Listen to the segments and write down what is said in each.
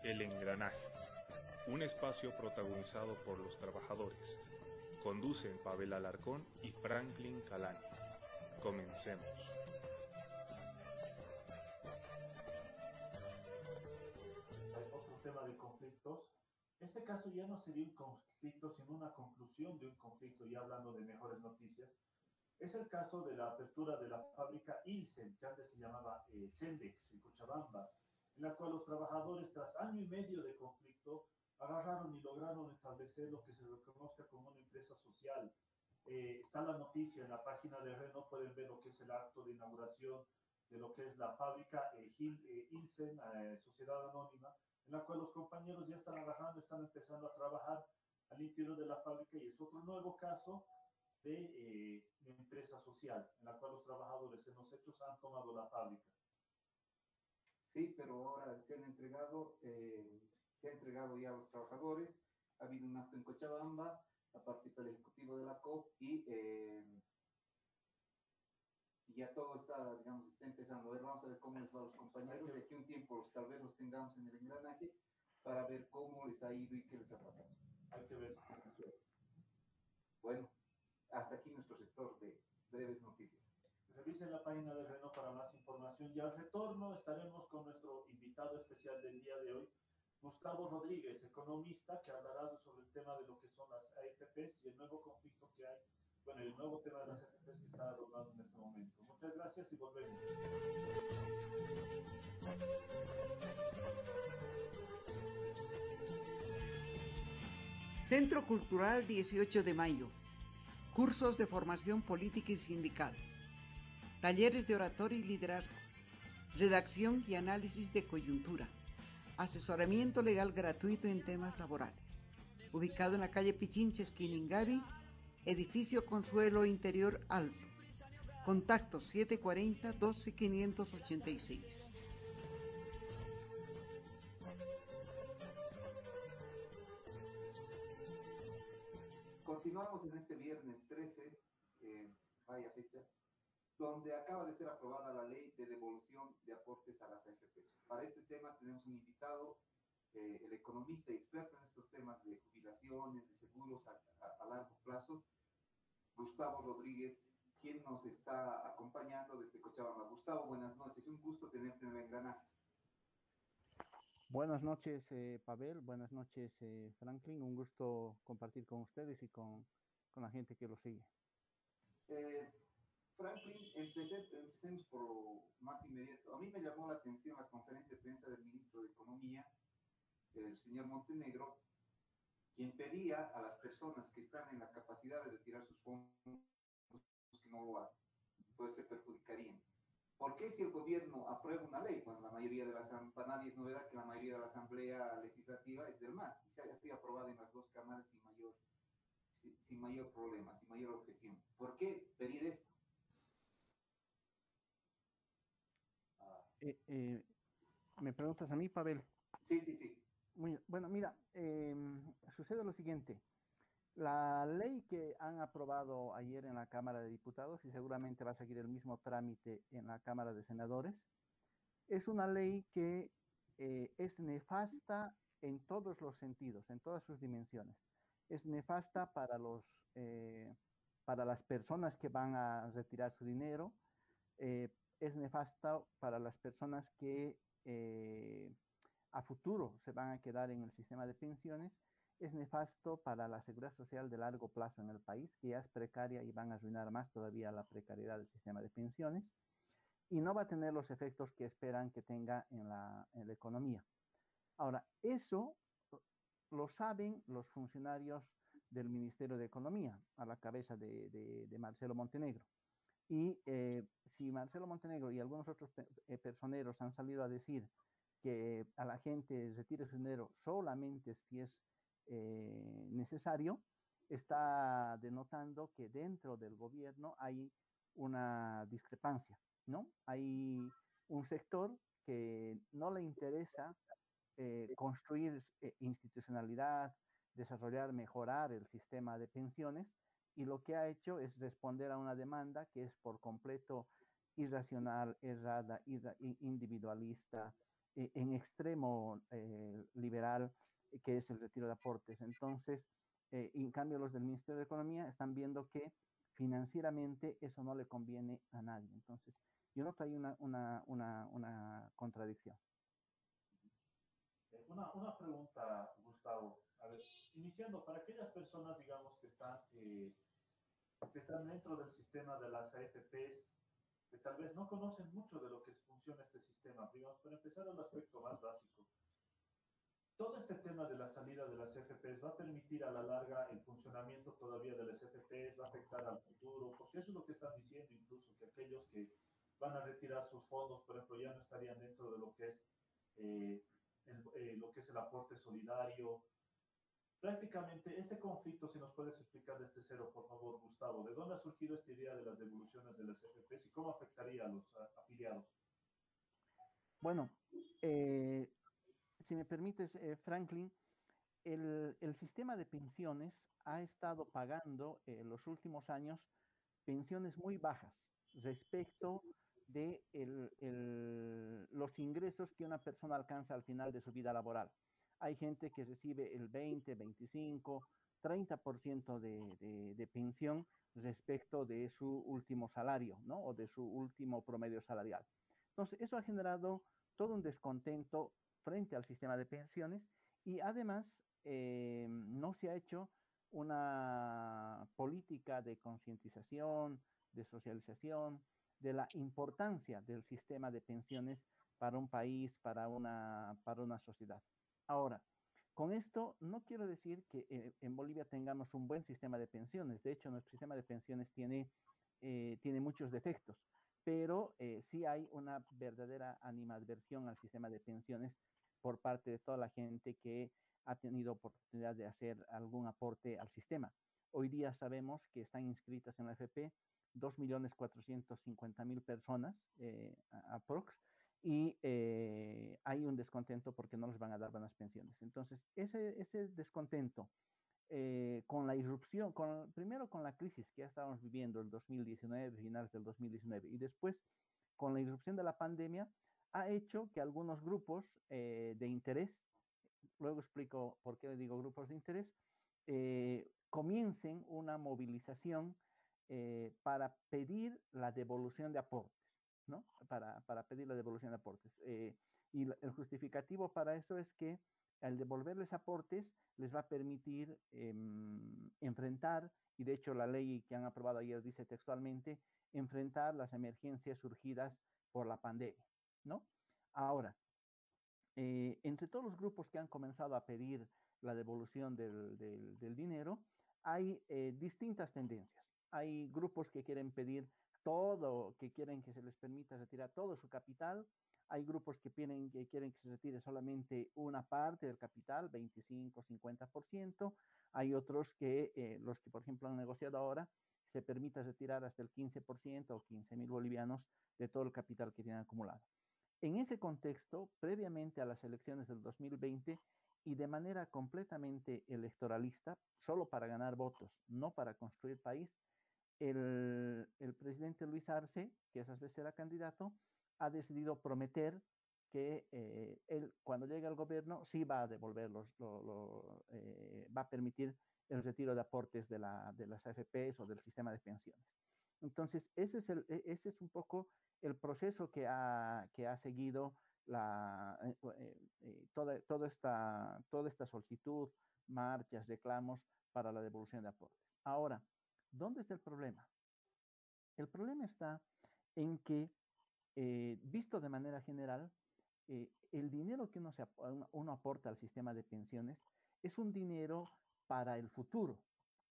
El Engranaje, un espacio protagonizado por los trabajadores. Conducen Pavel Alarcón y Franklin Calani. Comencemos. Hay otro tema de conflictos. Este caso ya no sería un conflicto, sino una conclusión de un conflicto, ya hablando de mejores noticias. Es el caso de la apertura de la fábrica Ilsen, que antes se llamaba Sendex, en Cochabamba, en la cual los trabajadores, tras año y medio de conflicto, agarraron y lograron establecer lo que se reconozca como una empresa social. Está la noticia en la página de Renault, pueden ver lo que es el acto de inauguración de lo que es la fábrica Ilsen, Sociedad Anónima, en la cual los compañeros ya están agarrando, están empezando a trabajar al interior de la fábrica, y es otro nuevo caso de empresa social, en la cual los trabajadores en los hechos han tomado la fábrica. Sí, pero ahora se ha entregado ya a los trabajadores. Ha habido un acto en Cochabamba, ha participado el ejecutivo de la COP y ya todo está, digamos, está empezando. A ver, vamos a ver cómo les va a los compañeros. De aquí a un tiempo tal vez los tengamos en el engranaje para ver cómo les ha ido y qué les ha pasado. Hay que ver si tienen suerte. Bueno, hasta aquí nuestro sector de breves noticias. Revisen la página de Renault para más información, y al retorno estaremos con nuestro invitado especial del día de hoy, Gustavo Rodríguez, economista, que hablará sobre el tema de lo que son las AFPs y el nuevo conflicto que hay, bueno, el nuevo tema de las AFPs que está adornando en este momento. Muchas gracias y volvemos. Centro Cultural 18 de Mayo. Cursos de formación política y sindical. Talleres de oratoria y liderazgo. Redacción y análisis de coyuntura. Asesoramiento legal gratuito en temas laborales. Ubicado en la calle Pichincha, esquina Ingavi, edificio Consuelo Interior Alto. Contacto 740-12-586. Continuamos en este viernes 13, vaya fecha, donde acaba de ser aprobada la ley de devolución de aportes a las AFPs. Para este tema tenemos un invitado, el economista y experto en estos temas de jubilaciones, de seguros a largo plazo, Gustavo Rodríguez, quien nos está acompañando desde Cochabamba. Gustavo, buenas noches, un gusto tenerte en el engranaje. Buenas noches, Pavel. Buenas noches, Franklin. Un gusto compartir con ustedes y con la gente que lo sigue. Franklin, empecemos por lo más inmediato. A mí me llamó la atención la conferencia de prensa del ministro de Economía, el señor Montenegro, quien pedía a las personas que están en la capacidad de retirar sus fondos que no lo hagan, pues se perjudicarían. ¿Por qué si el gobierno aprueba una ley, cuando la mayoría de para nadie es novedad que la mayoría de la Asamblea Legislativa es del MAS, y se haya sido aprobada en las dos cámaras sin mayor problema, sin mayor objeción? ¿Por qué pedir esto? ¿Me preguntas a mí, Pavel? Sí, sí, sí. Bueno, mira, sucede lo siguiente. La ley que han aprobado ayer en la Cámara de Diputados, y seguramente va a seguir el mismo trámite en la Cámara de Senadores, es una ley que es nefasta en todos los sentidos, en todas sus dimensiones. Es nefasta para las personas que van a retirar su dinero, es nefasta para las personas que a futuro se van a quedar en el sistema de pensiones, es nefasto para la seguridad social de largo plazo en el país, que ya es precaria y van a arruinar más todavía la precariedad del sistema de pensiones, y no va a tener los efectos que esperan que tenga en la economía. Ahora, eso lo saben los funcionarios del Ministerio de Economía, a la cabeza de Marcelo Montenegro. Y si Marcelo Montenegro y algunos otros personeros han salido a decir que a la gente retire su dinero solamente si es necesario, está denotando que dentro del gobierno hay una discrepancia, ¿no? Hay un sector que no le interesa construir institucionalidad, desarrollar, mejorar el sistema de pensiones, y lo que ha hecho es responder a una demanda que es por completo irracional, errada, individualista, en extremo liberal, que es el retiro de aportes. Entonces, en cambio, los del Ministerio de Economía están viendo que financieramente eso no le conviene a nadie. Entonces, yo noto ahí una contradicción. Una pregunta, Gustavo. A ver, iniciando, para aquellas personas, digamos, que están dentro del sistema de las AFPs, que tal vez no conocen mucho de lo que funciona este sistema, digamos, para empezar el aspecto más básico. Todo este tema de la salida de las AFPs va a permitir a la larga el funcionamiento todavía de las AFPs, va a afectar al futuro, porque eso es lo que están diciendo incluso, que aquellos que van a retirar sus fondos, por ejemplo, ya no estarían dentro de lo que es lo que es el aporte solidario. Prácticamente este conflicto, si nos puedes explicar desde cero, por favor, Gustavo, ¿de dónde ha surgido esta idea de las devoluciones de las AFPs y cómo afectaría a los afiliados? Bueno, si me permites, Franklin, el sistema de pensiones ha estado pagando en los últimos años pensiones muy bajas respecto de los ingresos que una persona alcanza al final de su vida laboral. Hay gente que recibe el 20, 25, 30% de pensión respecto de su último salario, ¿no? O de su último promedio salarial. Entonces, eso ha generado todo un descontento frente al sistema de pensiones y además no se ha hecho una política de concientización, de socialización, de la importancia del sistema de pensiones para un país, para una sociedad. Ahora, con esto no quiero decir que en Bolivia tengamos un buen sistema de pensiones. De hecho, nuestro sistema de pensiones tiene muchos defectos, pero sí hay una verdadera animadversión al sistema de pensiones por parte de toda la gente que ha tenido oportunidad de hacer algún aporte al sistema. Hoy día sabemos que están inscritas en la AFP 2.450.000 personas, aprox, y hay un descontento porque no les van a dar buenas pensiones. Entonces, ese descontento con la irrupción, primero con la crisis que ya estábamos viviendo el 2019, finales del 2019, y después con la irrupción de la pandemia, ha hecho que algunos grupos de interés, luego explico por qué digo grupos de interés, comiencen una movilización para pedir la devolución de aportes, ¿no? Para pedir la devolución de aportes. Y el justificativo para eso es que al devolverles aportes les va a permitir enfrentar, y de hecho la ley que han aprobado ayer dice textualmente, enfrentar las emergencias surgidas por la pandemia, ¿no? Ahora, entre todos los grupos que han comenzado a pedir la devolución del dinero, hay distintas tendencias. Hay grupos que quieren pedir todo, que quieren que se les permita retirar todo su capital. Hay grupos que quieren que se retire solamente una parte del capital, 25, 50%. Hay otros que, los que por ejemplo han negociado ahora, se permita retirar hasta el 15% o 15.000 bolivianos de todo el capital que tienen acumulado. En ese contexto, previamente a las elecciones del 2020 y de manera completamente electoralista, solo para ganar votos, no para construir país, el presidente Luis Arce, que esas veces era candidato, ha decidido prometer que él, cuando llegue al gobierno, sí va a devolver va a permitir el retiro de aportes de las AFPs o del sistema de pensiones. Entonces, ese es un poco el proceso que ha seguido toda esta solicitud, marchas, reclamos para la devolución de aportes. Ahora, ¿dónde está el problema? El problema está en que, visto de manera general, el dinero que uno aporta al sistema de pensiones es un dinero para el futuro.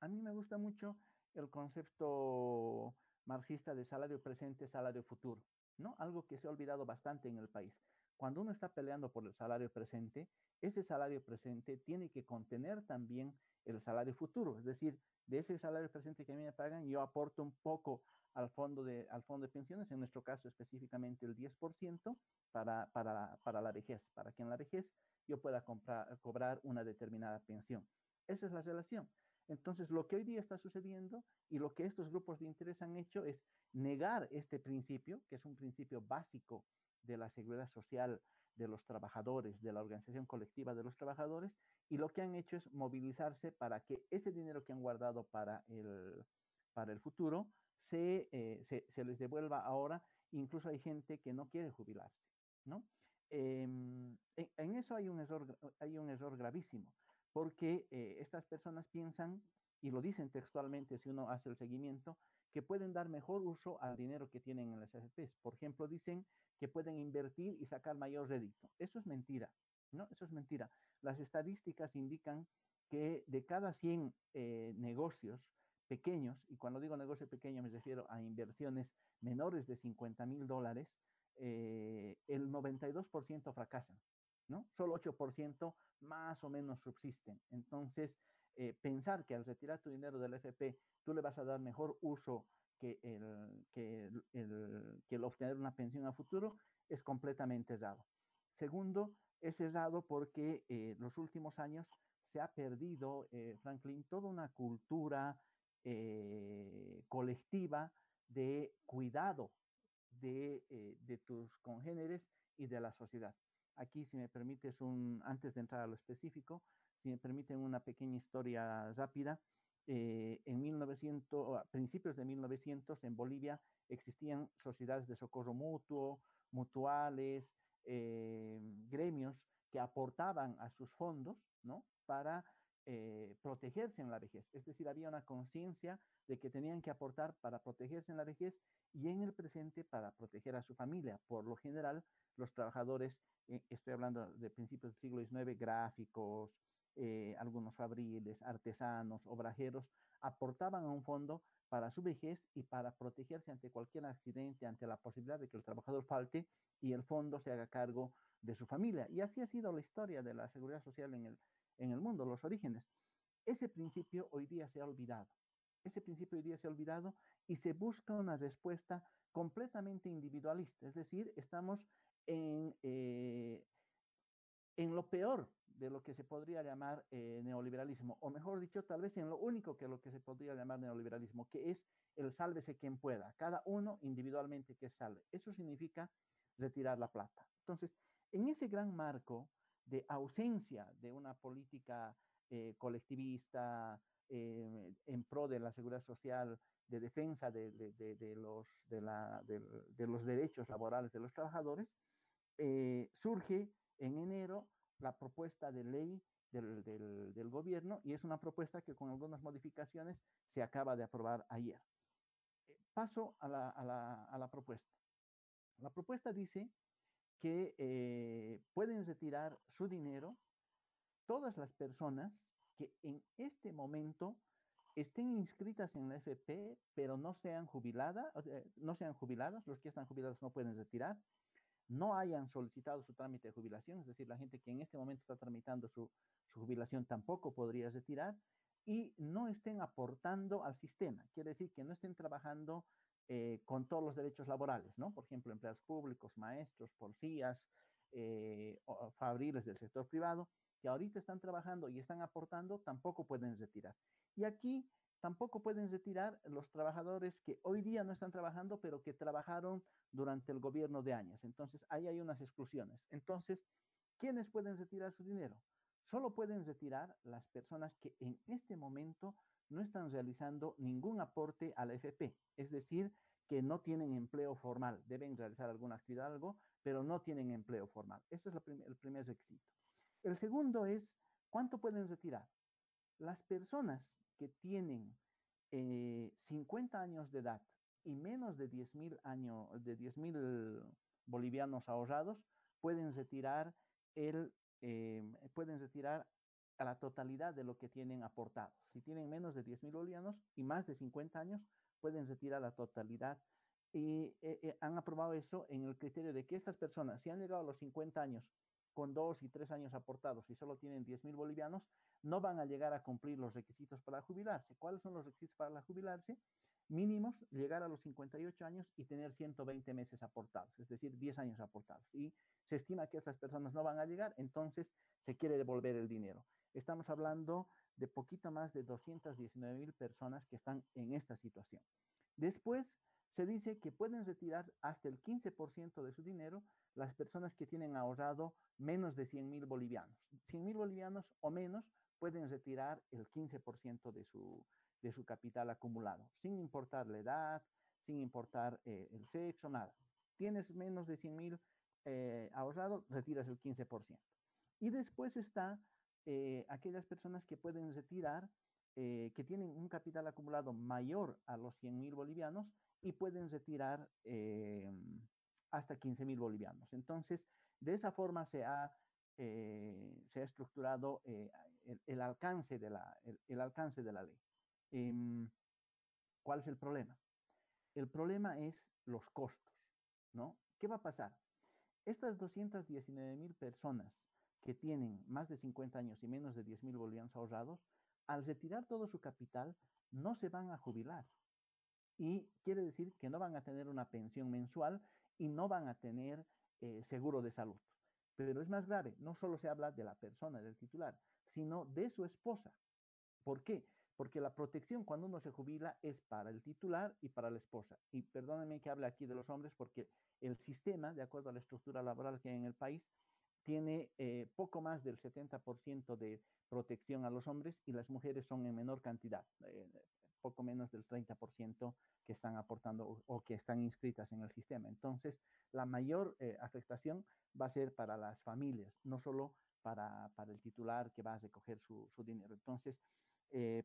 A mí me gusta mucho el concepto marxista de salario presente, salario futuro, ¿no? Algo que se ha olvidado bastante en el país. Cuando uno está peleando por el salario presente, ese salario presente tiene que contener también el salario futuro. Es decir, de ese salario presente que a mí me pagan, yo aporto un poco al fondo de pensiones, en nuestro caso específicamente el 10% para la vejez, para que en la vejez yo pueda cobrar una determinada pensión. Esa es la relación. Entonces, lo que hoy día está sucediendo y lo que estos grupos de interés han hecho es negar este principio, que es un principio básico de la seguridad social de los trabajadores, de la organización colectiva de los trabajadores, y lo que han hecho es movilizarse para que ese dinero que han guardado para el futuro se les devuelva ahora. Incluso hay gente que no quiere jubilarse, ¿no? En eso hay un error gravísimo, porque estas personas piensan, y lo dicen textualmente si uno hace el seguimiento, que pueden dar mejor uso al dinero que tienen en las AFPs. Por ejemplo, dicen que pueden invertir y sacar mayor rédito. Eso es mentira, ¿no? Eso es mentira. Las estadísticas indican que de cada 100 negocios pequeños, y cuando digo negocio pequeño me refiero a inversiones menores de $50,000, el 92% fracasan, ¿no? Solo 8% más o menos subsisten. Entonces, pensar que al retirar tu dinero del FP tú le vas a dar mejor uso que el obtener una pensión a futuro es completamente errado. Segundo, es errado porque los últimos años se ha perdido, Franklin, toda una cultura colectiva de cuidado de tus congéneres y de la sociedad. Aquí, si me permites, antes de entrar a lo específico, si me permiten una pequeña historia rápida, en 1900, a principios de 1900, en Bolivia existían sociedades de socorro mutuo, mutuales, gremios que aportaban a sus fondos, ¿no? Para protegerse en la vejez. Es decir, había una conciencia de que tenían que aportar para protegerse en la vejez y en el presente para proteger a su familia. Por lo general, los trabajadores, estoy hablando de principios del siglo XIX, gráficos, algunos fabriles, artesanos, obrajeros, aportaban a un fondo para su vejez y para protegerse ante cualquier accidente, ante la posibilidad de que el trabajador falte y el fondo se haga cargo de su familia. Y así ha sido la historia de la seguridad social en el mundo, los orígenes. Ese principio hoy día se ha olvidado. Ese principio hoy día se ha olvidado y se busca una respuesta completamente individualista. Es decir, estamos en lo peor de lo que se podría llamar neoliberalismo, o mejor dicho, tal vez en lo único que lo que se podría llamar neoliberalismo, que es el sálvese quien pueda, cada uno individualmente que salve. Eso significa retirar la plata. Entonces, en ese gran marco de ausencia de una política colectivista en pro de la seguridad social, de defensa de los derechos laborales de los trabajadores, surge en enero la propuesta de ley del gobierno, y es una propuesta que con algunas modificaciones se acaba de aprobar ayer. Paso a la propuesta. La propuesta dice que pueden retirar su dinero todas las personas que en este momento estén inscritas en la FP, pero no sean jubiladas, los que están jubilados no pueden retirar, no hayan solicitado su trámite de jubilación, es decir, la gente que en este momento está tramitando su jubilación tampoco podría retirar, y no estén aportando al sistema, quiere decir que no estén trabajando con todos los derechos laborales, ¿no? Por ejemplo, empleados públicos, maestros, policías, fabriles del sector privado, que ahorita están trabajando y están aportando, tampoco pueden retirar. Y aquí tampoco pueden retirar los trabajadores que hoy día no están trabajando, pero que trabajaron durante el gobierno de años. Entonces, ahí hay unas exclusiones. Entonces, ¿quiénes pueden retirar su dinero? Solo pueden retirar las personas que en este momento no están realizando ningún aporte a la FP, es decir, que no tienen empleo formal, deben realizar alguna actividad, algo, pero no tienen empleo formal. Ese es el primer requisito. El segundo es, ¿cuánto pueden retirar? Las personas que tienen 50 años de edad y menos de 10,000 bolivianos ahorrados pueden retirar a la totalidad de lo que tienen aportado. Si tienen menos de 10,000 bolivianos y más de 50 años, pueden retirar la totalidad. Y han aprobado eso en el criterio de que estas personas, si han llegado a los 50 años con 2 y 3 años aportados y solo tienen 10,000 bolivianos, no van a llegar a cumplir los requisitos para jubilarse. ¿Cuáles son los requisitos para jubilarse? Mínimos, llegar a los 58 años y tener 120 meses aportados, es decir, 10 años aportados. Y se estima que estas personas no van a llegar, entonces se quiere devolver el dinero. Estamos hablando de poquito más de 219,000 personas que están en esta situación. Después se dice que pueden retirar hasta el 15% de su dinero las personas que tienen ahorrado menos de 100.000 bolivianos. 100.000 bolivianos o menos pueden retirar el 15% de su capital acumulado, sin importar la edad, sin importar el sexo, nada. Tienes menos de 100.000 ahorrado, retiras el 15%. Y después está aquellas personas que pueden retirar, que tienen un capital acumulado mayor a los 100.000 bolivianos y pueden retirar hasta 15.000 bolivianos. Entonces, de esa forma se ha estructurado el alcance de la ley. ¿Cuál es el problema? El problema es los costos, ¿no? ¿Qué va a pasar? Estas 219.000 personas que tienen más de 50 años y menos de 10.000 bolivianos ahorrados, al retirar todo su capital, no se van a jubilar. Y quiere decir que no van a tener una pensión mensual y no van a tener seguro de salud. Pero es más grave, no solo se habla de la persona, del titular, sino de su esposa. ¿Por qué? Porque la protección cuando uno se jubila es para el titular y para la esposa. Y perdónenme que hable aquí de los hombres porque el sistema, de acuerdo a la estructura laboral que hay en el país, tiene poco más del 70% de protección a los hombres y las mujeres son en menor cantidad, poco menos del 30% que están aportando o que están inscritas en el sistema. Entonces, la mayor afectación va a ser para las familias, no solo para el titular que va a recoger su dinero. Entonces,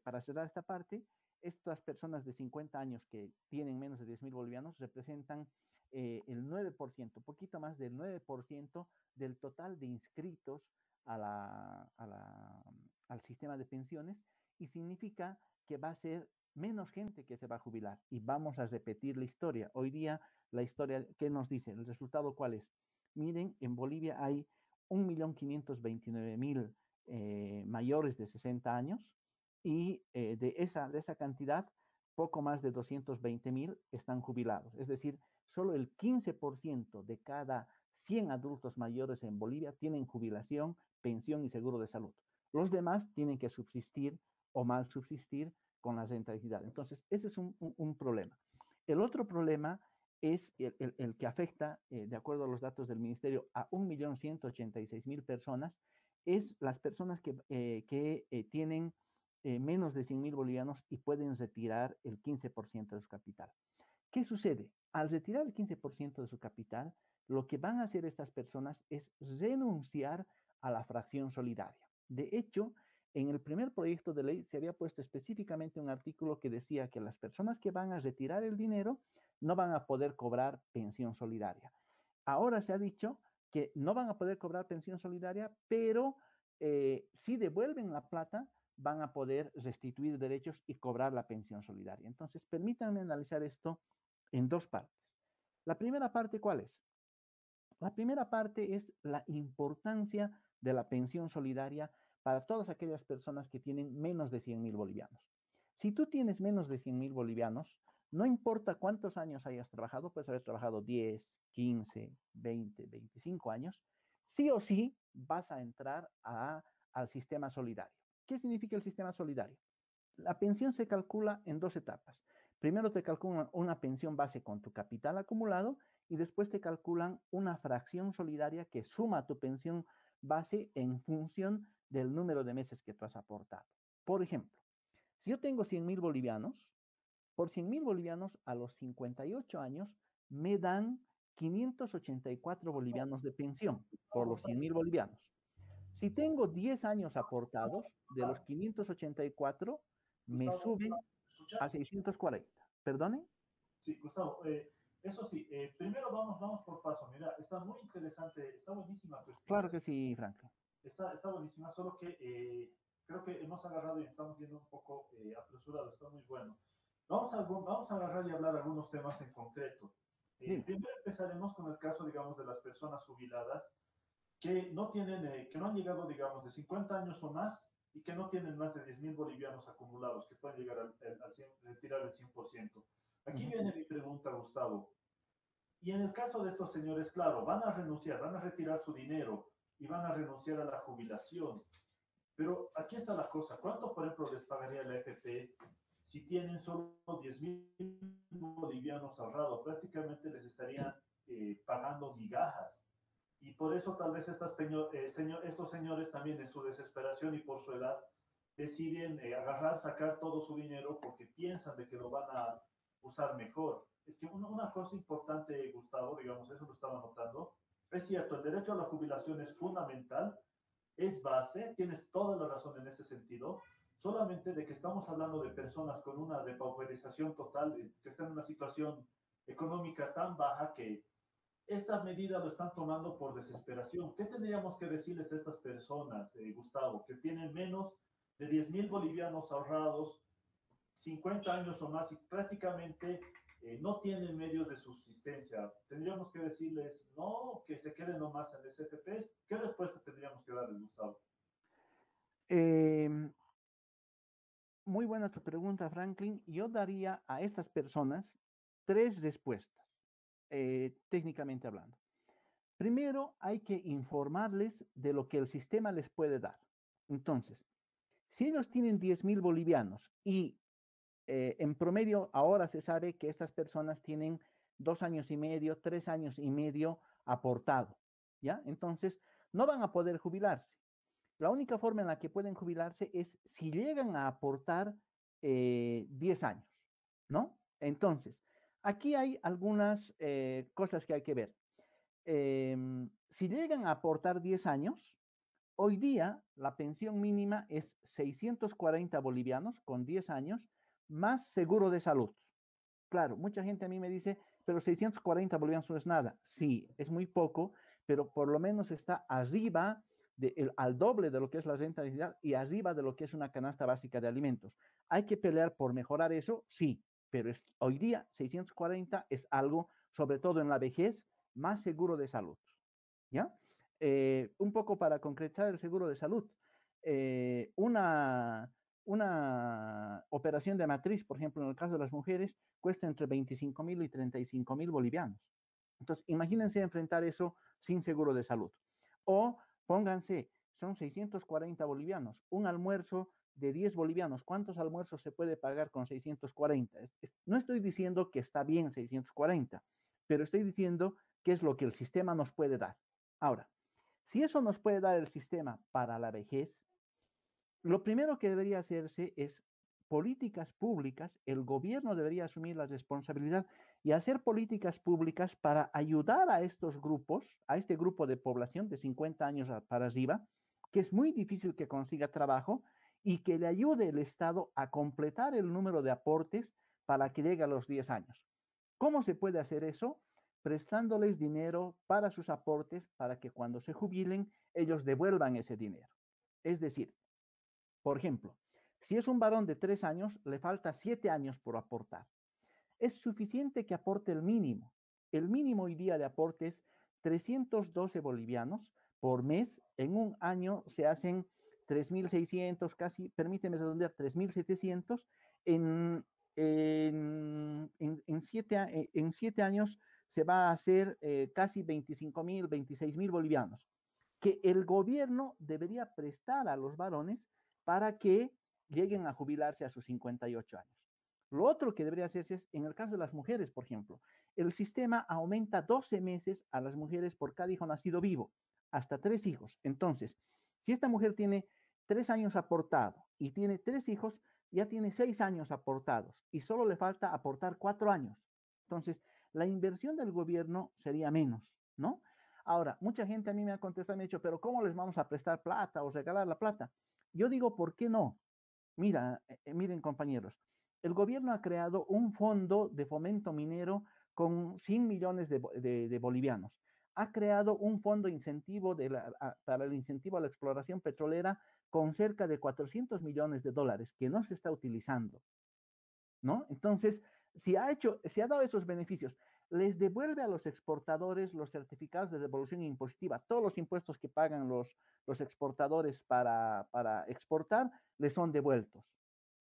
para cerrar esta parte, estas personas de 50 años que tienen menos de 10.000 bolivianos representan el 9%, un poquito más del 9% del total de inscritos al sistema de pensiones y significa que va a ser menos gente que se va a jubilar y vamos a repetir la historia. Hoy día, la historia, ¿qué nos dice? ¿El resultado cuál es? Miren, en Bolivia hay 1.529.000 mayores de 60 años y de esa cantidad, poco más de 220.000 están jubilados. Es decir, solo el 15% de cada 100 adultos mayores en Bolivia tienen jubilación, pensión y seguro de salud. Los demás tienen que subsistir o mal subsistir con la rentabilidad. Entonces, ese es un problema. El otro problema es el que afecta, de acuerdo a los datos del ministerio, a 1.186.000 personas, es las personas que tienen menos de 100.000 bolivianos y pueden retirar el 15% de su capital. ¿Qué sucede? Al retirar el 15% de su capital, lo que van a hacer estas personas es renunciar a la fracción solidaria. De hecho, en el primer proyecto de ley se había puesto específicamente un artículo que decía que las personas que van a retirar el dinero no van a poder cobrar pensión solidaria. Ahora se ha dicho que no van a poder cobrar pensión solidaria, pero si devuelven la plata, van a poder restituir derechos y cobrar la pensión solidaria. Entonces, permítanme analizar esto en dos partes. La primera parte, ¿cuál es? La primera parte es la importancia de la pensión solidaria para todas aquellas personas que tienen menos de 100.000 bolivianos. Si tú tienes menos de 100.000 bolivianos, no importa cuántos años hayas trabajado, puedes haber trabajado 10, 15, 20, 25 años, sí o sí vas a entrar al sistema solidario. ¿Qué significa el sistema solidario? La pensión se calcula en dos etapas. Primero te calculan una pensión base con tu capital acumulado y después te calculan una fracción solidaria que suma tu pensión base en función del número de meses que tú has aportado. Por ejemplo, si yo tengo 100.000 bolivianos, por 100.000 bolivianos a los 58 años me dan 584 bolivianos de pensión por los 100.000 bolivianos. Si tengo 10 años aportados, de los 584 me suben a 640. ¿Perdone? Sí, Gustavo, eso sí, primero vamos por paso. Mira, está muy interesante, está buenísima tu Claro que explicación. sí, Franklin. Está buenísima, solo que creo que hemos agarrado y estamos viendo un poco apresurado, está muy bueno. Vamos a agarrar y hablar algunos temas en concreto. Primero empezaremos con el caso, digamos, de las personas jubiladas que no tienen, que no han llegado, digamos, de 50 años o más y que no tienen más de 10.000 bolivianos acumulados, que pueden llegar al 100, retirar el 100%. Aquí viene mi pregunta, Gustavo. Y en el caso de estos señores, claro, van a renunciar, van a retirar su dinero y van a renunciar a la jubilación. Pero aquí está la cosa. ¿Cuánto, por ejemplo, les pagaría la AFP si tienen solo 10.000 bolivianos ahorrados, prácticamente les estarían pagando migajas. Y por eso tal vez estos señores también en su desesperación y por su edad deciden agarrar, sacar todo su dinero porque piensan de que lo van a usar mejor. Es que una cosa importante, Gustavo, digamos, eso lo estaba notando, es cierto, el derecho a la jubilación es fundamental, es base, tienes toda la razón en ese sentido, solamente de que estamos hablando de personas con una depauperización total, que están en una situación económica tan baja que esta medida lo están tomando por desesperación. ¿Qué tendríamos que decirles a estas personas, Gustavo, que tienen menos de 10.000 bolivianos ahorrados, 50 años o más y prácticamente no tienen medios de subsistencia? ¿Tendríamos que decirles no, que se queden nomás en SFPs? ¿Qué respuesta tendríamos que darles, Gustavo? Eh, Muy buena tu pregunta, Franklin. Yo daría a estas personas tres respuestas, técnicamente hablando. Primero, hay que informarles de lo que el sistema les puede dar. Entonces, si ellos tienen 10.000 bolivianos y en promedio ahora se sabe que estas personas tienen 2 años y medio, 3 años y medio aportado, ¿ya? Entonces, no van a poder jubilarse. La única forma en la que pueden jubilarse es si llegan a aportar 10 años, ¿no? Entonces, aquí hay algunas cosas que hay que ver. Si llegan a aportar 10 años, hoy día la pensión mínima es 640 bolivianos con 10 años más seguro de salud. Claro, mucha gente a mí me dice, pero 640 bolivianos no es nada. Sí, es muy poco, pero por lo menos está arriba al doble de lo que es la renta de dignidad y arriba de lo que es una canasta básica de alimentos. ¿Hay que pelear por mejorar eso? Sí, pero hoy día 640 es algo, sobre todo en la vejez, más seguro de salud. ¿Ya? Un poco para concretar el seguro de salud. Una operación de matriz, por ejemplo, en el caso de las mujeres, cuesta entre 25.000 y 35.000 bolivianos. Entonces, imagínense enfrentar eso sin seguro de salud. O pónganse, son 640 bolivianos, un almuerzo de 10 bolivianos. ¿Cuántos almuerzos se puede pagar con 640? No estoy diciendo que está bien 640, pero estoy diciendo qué es lo que el sistema nos puede dar. Ahora, si eso nos puede dar el sistema para la vejez, lo primero que debería hacerse es políticas públicas. El gobierno debería asumir la responsabilidad y hacer políticas públicas para ayudar a estos grupos, a este grupo de población de 50 años para arriba, que es muy difícil que consiga trabajo y que le ayude el Estado a completar el número de aportes para que llegue a los 10 años. ¿Cómo se puede hacer eso? Prestándoles dinero para sus aportes para que cuando se jubilen ellos devuelvan ese dinero. Es decir, por ejemplo, si es un varón de 3 años, le falta 7 años por aportar. Es suficiente que aporte el mínimo. El mínimo hoy día de aporte es 312 bolivianos por mes. En un año se hacen 3.600, casi, permíteme redondear, 3.700. En 7 años se va a hacer casi 25.000, 26.000 bolivianos, que el gobierno debería prestar a los varones para que lleguen a jubilarse a sus 58 años. Lo otro que debería hacerse es, en el caso de las mujeres, por ejemplo, el sistema aumenta 12 meses a las mujeres por cada hijo nacido vivo, hasta 3 hijos. Entonces, si esta mujer tiene 3 años aportado y tiene 3 hijos, ya tiene 6 años aportados y solo le falta aportar 4 años. Entonces, la inversión del gobierno sería menos, ¿no? Ahora, mucha gente a mí me ha contestado, me ha dicho, pero ¿cómo les vamos a prestar plata o regalar la plata? Yo digo, ¿por qué no? Miren compañeros, el gobierno ha creado un fondo de fomento minero con 100 millones de bolivianos. Ha creado un fondo incentivo para el incentivo a la exploración petrolera con cerca de 400 millones de dólares que no se está utilizando, ¿no? Entonces, si ha dado esos beneficios, les devuelve a los exportadores los certificados de devolución impositiva. Todos los impuestos que pagan los exportadores para exportar les son devueltos,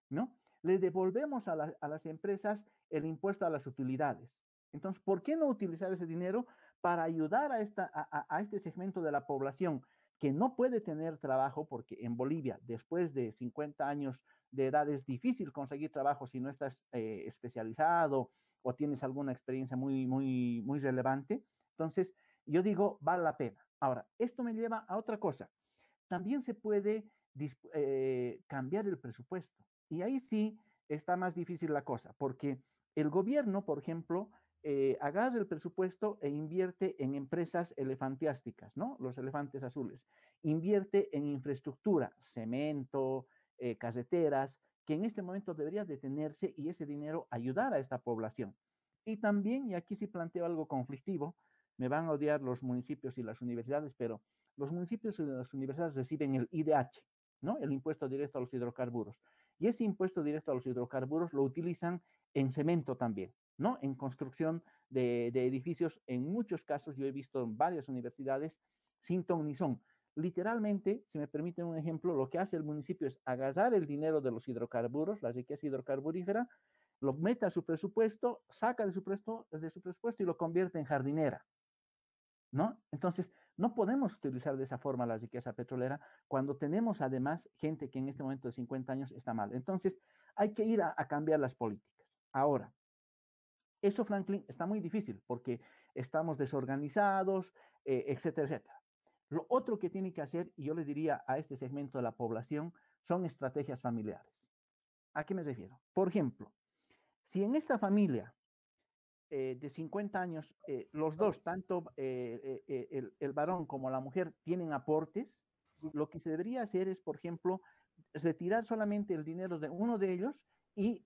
¿no? Le devolvemos a las empresas el impuesto a las utilidades. Entonces, ¿por qué no utilizar ese dinero para ayudar a este segmento de la población que no puede tener trabajo, porque en Bolivia, después de 50 años de edad, es difícil conseguir trabajo si no estás especializado o tienes alguna experiencia muy relevante. Entonces, yo digo, vale la pena. Ahora, esto me lleva a otra cosa. También se puede cambiar el presupuesto. Y ahí sí está más difícil la cosa, porque el gobierno, por ejemplo, agarra el presupuesto e invierte en empresas elefantiásticas, ¿no? Los elefantes azules. Invierte en infraestructura, cemento, carreteras, que en este momento debería detenerse y ese dinero ayudar a esta población. Y también, y aquí sí planteo algo conflictivo, me van a odiar los municipios y las universidades, pero los municipios y las universidades reciben el IDH, ¿no? El impuesto directo a los hidrocarburos. Y ese impuesto directo a los hidrocarburos lo utilizan en cemento también, ¿no? En construcción de edificios. En muchos casos, yo he visto en varias universidades sin ton ni son. Literalmente, si me permiten un ejemplo, lo que hace el municipio es agarrar el dinero de los hidrocarburos, la riqueza hidrocarburífera, lo mete a su presupuesto, saca de su presupuesto y lo convierte en jardinera, ¿no? Entonces, no podemos utilizar de esa forma la riqueza petrolera cuando tenemos además gente que en este momento de 50 años está mal. Entonces, hay que ir a cambiar las políticas. Ahora, eso, Franklin, está muy difícil porque estamos desorganizados, etcétera, etcétera. Lo otro que tiene que hacer, y yo le diría a este segmento de la población, son estrategias familiares. ¿A qué me refiero? Por ejemplo, si en esta familia de 50 años, los dos, tanto el varón como la mujer, tienen aportes, lo que se debería hacer es, por ejemplo, retirar solamente el dinero de uno de ellos y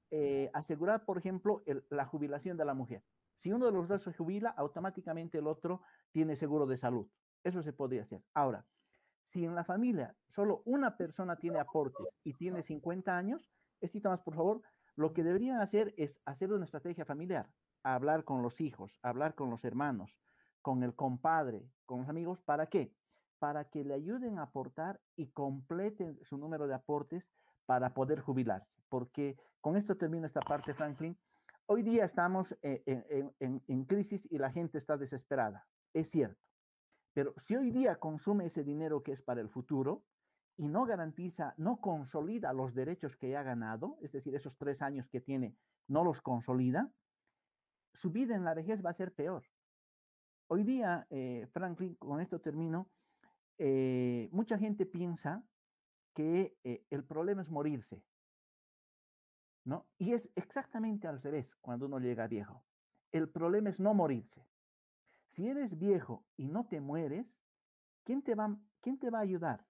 asegurar, por ejemplo, la jubilación de la mujer. Si uno de los dos se jubila, automáticamente el otro tiene seguro de salud. Eso se podría hacer. Ahora, si en la familia solo una persona tiene aportes y tiene 50 años, más, por favor, lo que deberían hacer es hacer una estrategia familiar, hablar con los hijos, hablar con los hermanos, con el compadre, con los amigos. ¿Para qué? Para que le ayuden a aportar y completen su número de aportes para poder jubilarse. Porque con esto termina esta parte, Franklin. Hoy día estamos en crisis y la gente está desesperada. Es cierto. Pero si hoy día consume ese dinero que es para el futuro y no garantiza, no consolida los derechos que ya ha ganado, es decir, esos 3 años que tiene, no los consolida, su vida en la vejez va a ser peor. Hoy día, Franklin, con esto termino, mucha gente piensa que el problema es morirse, ¿no? Y es exactamente al revés cuando uno llega viejo. El problema es no morirse. Si eres viejo y no te mueres, quién te va a ayudar?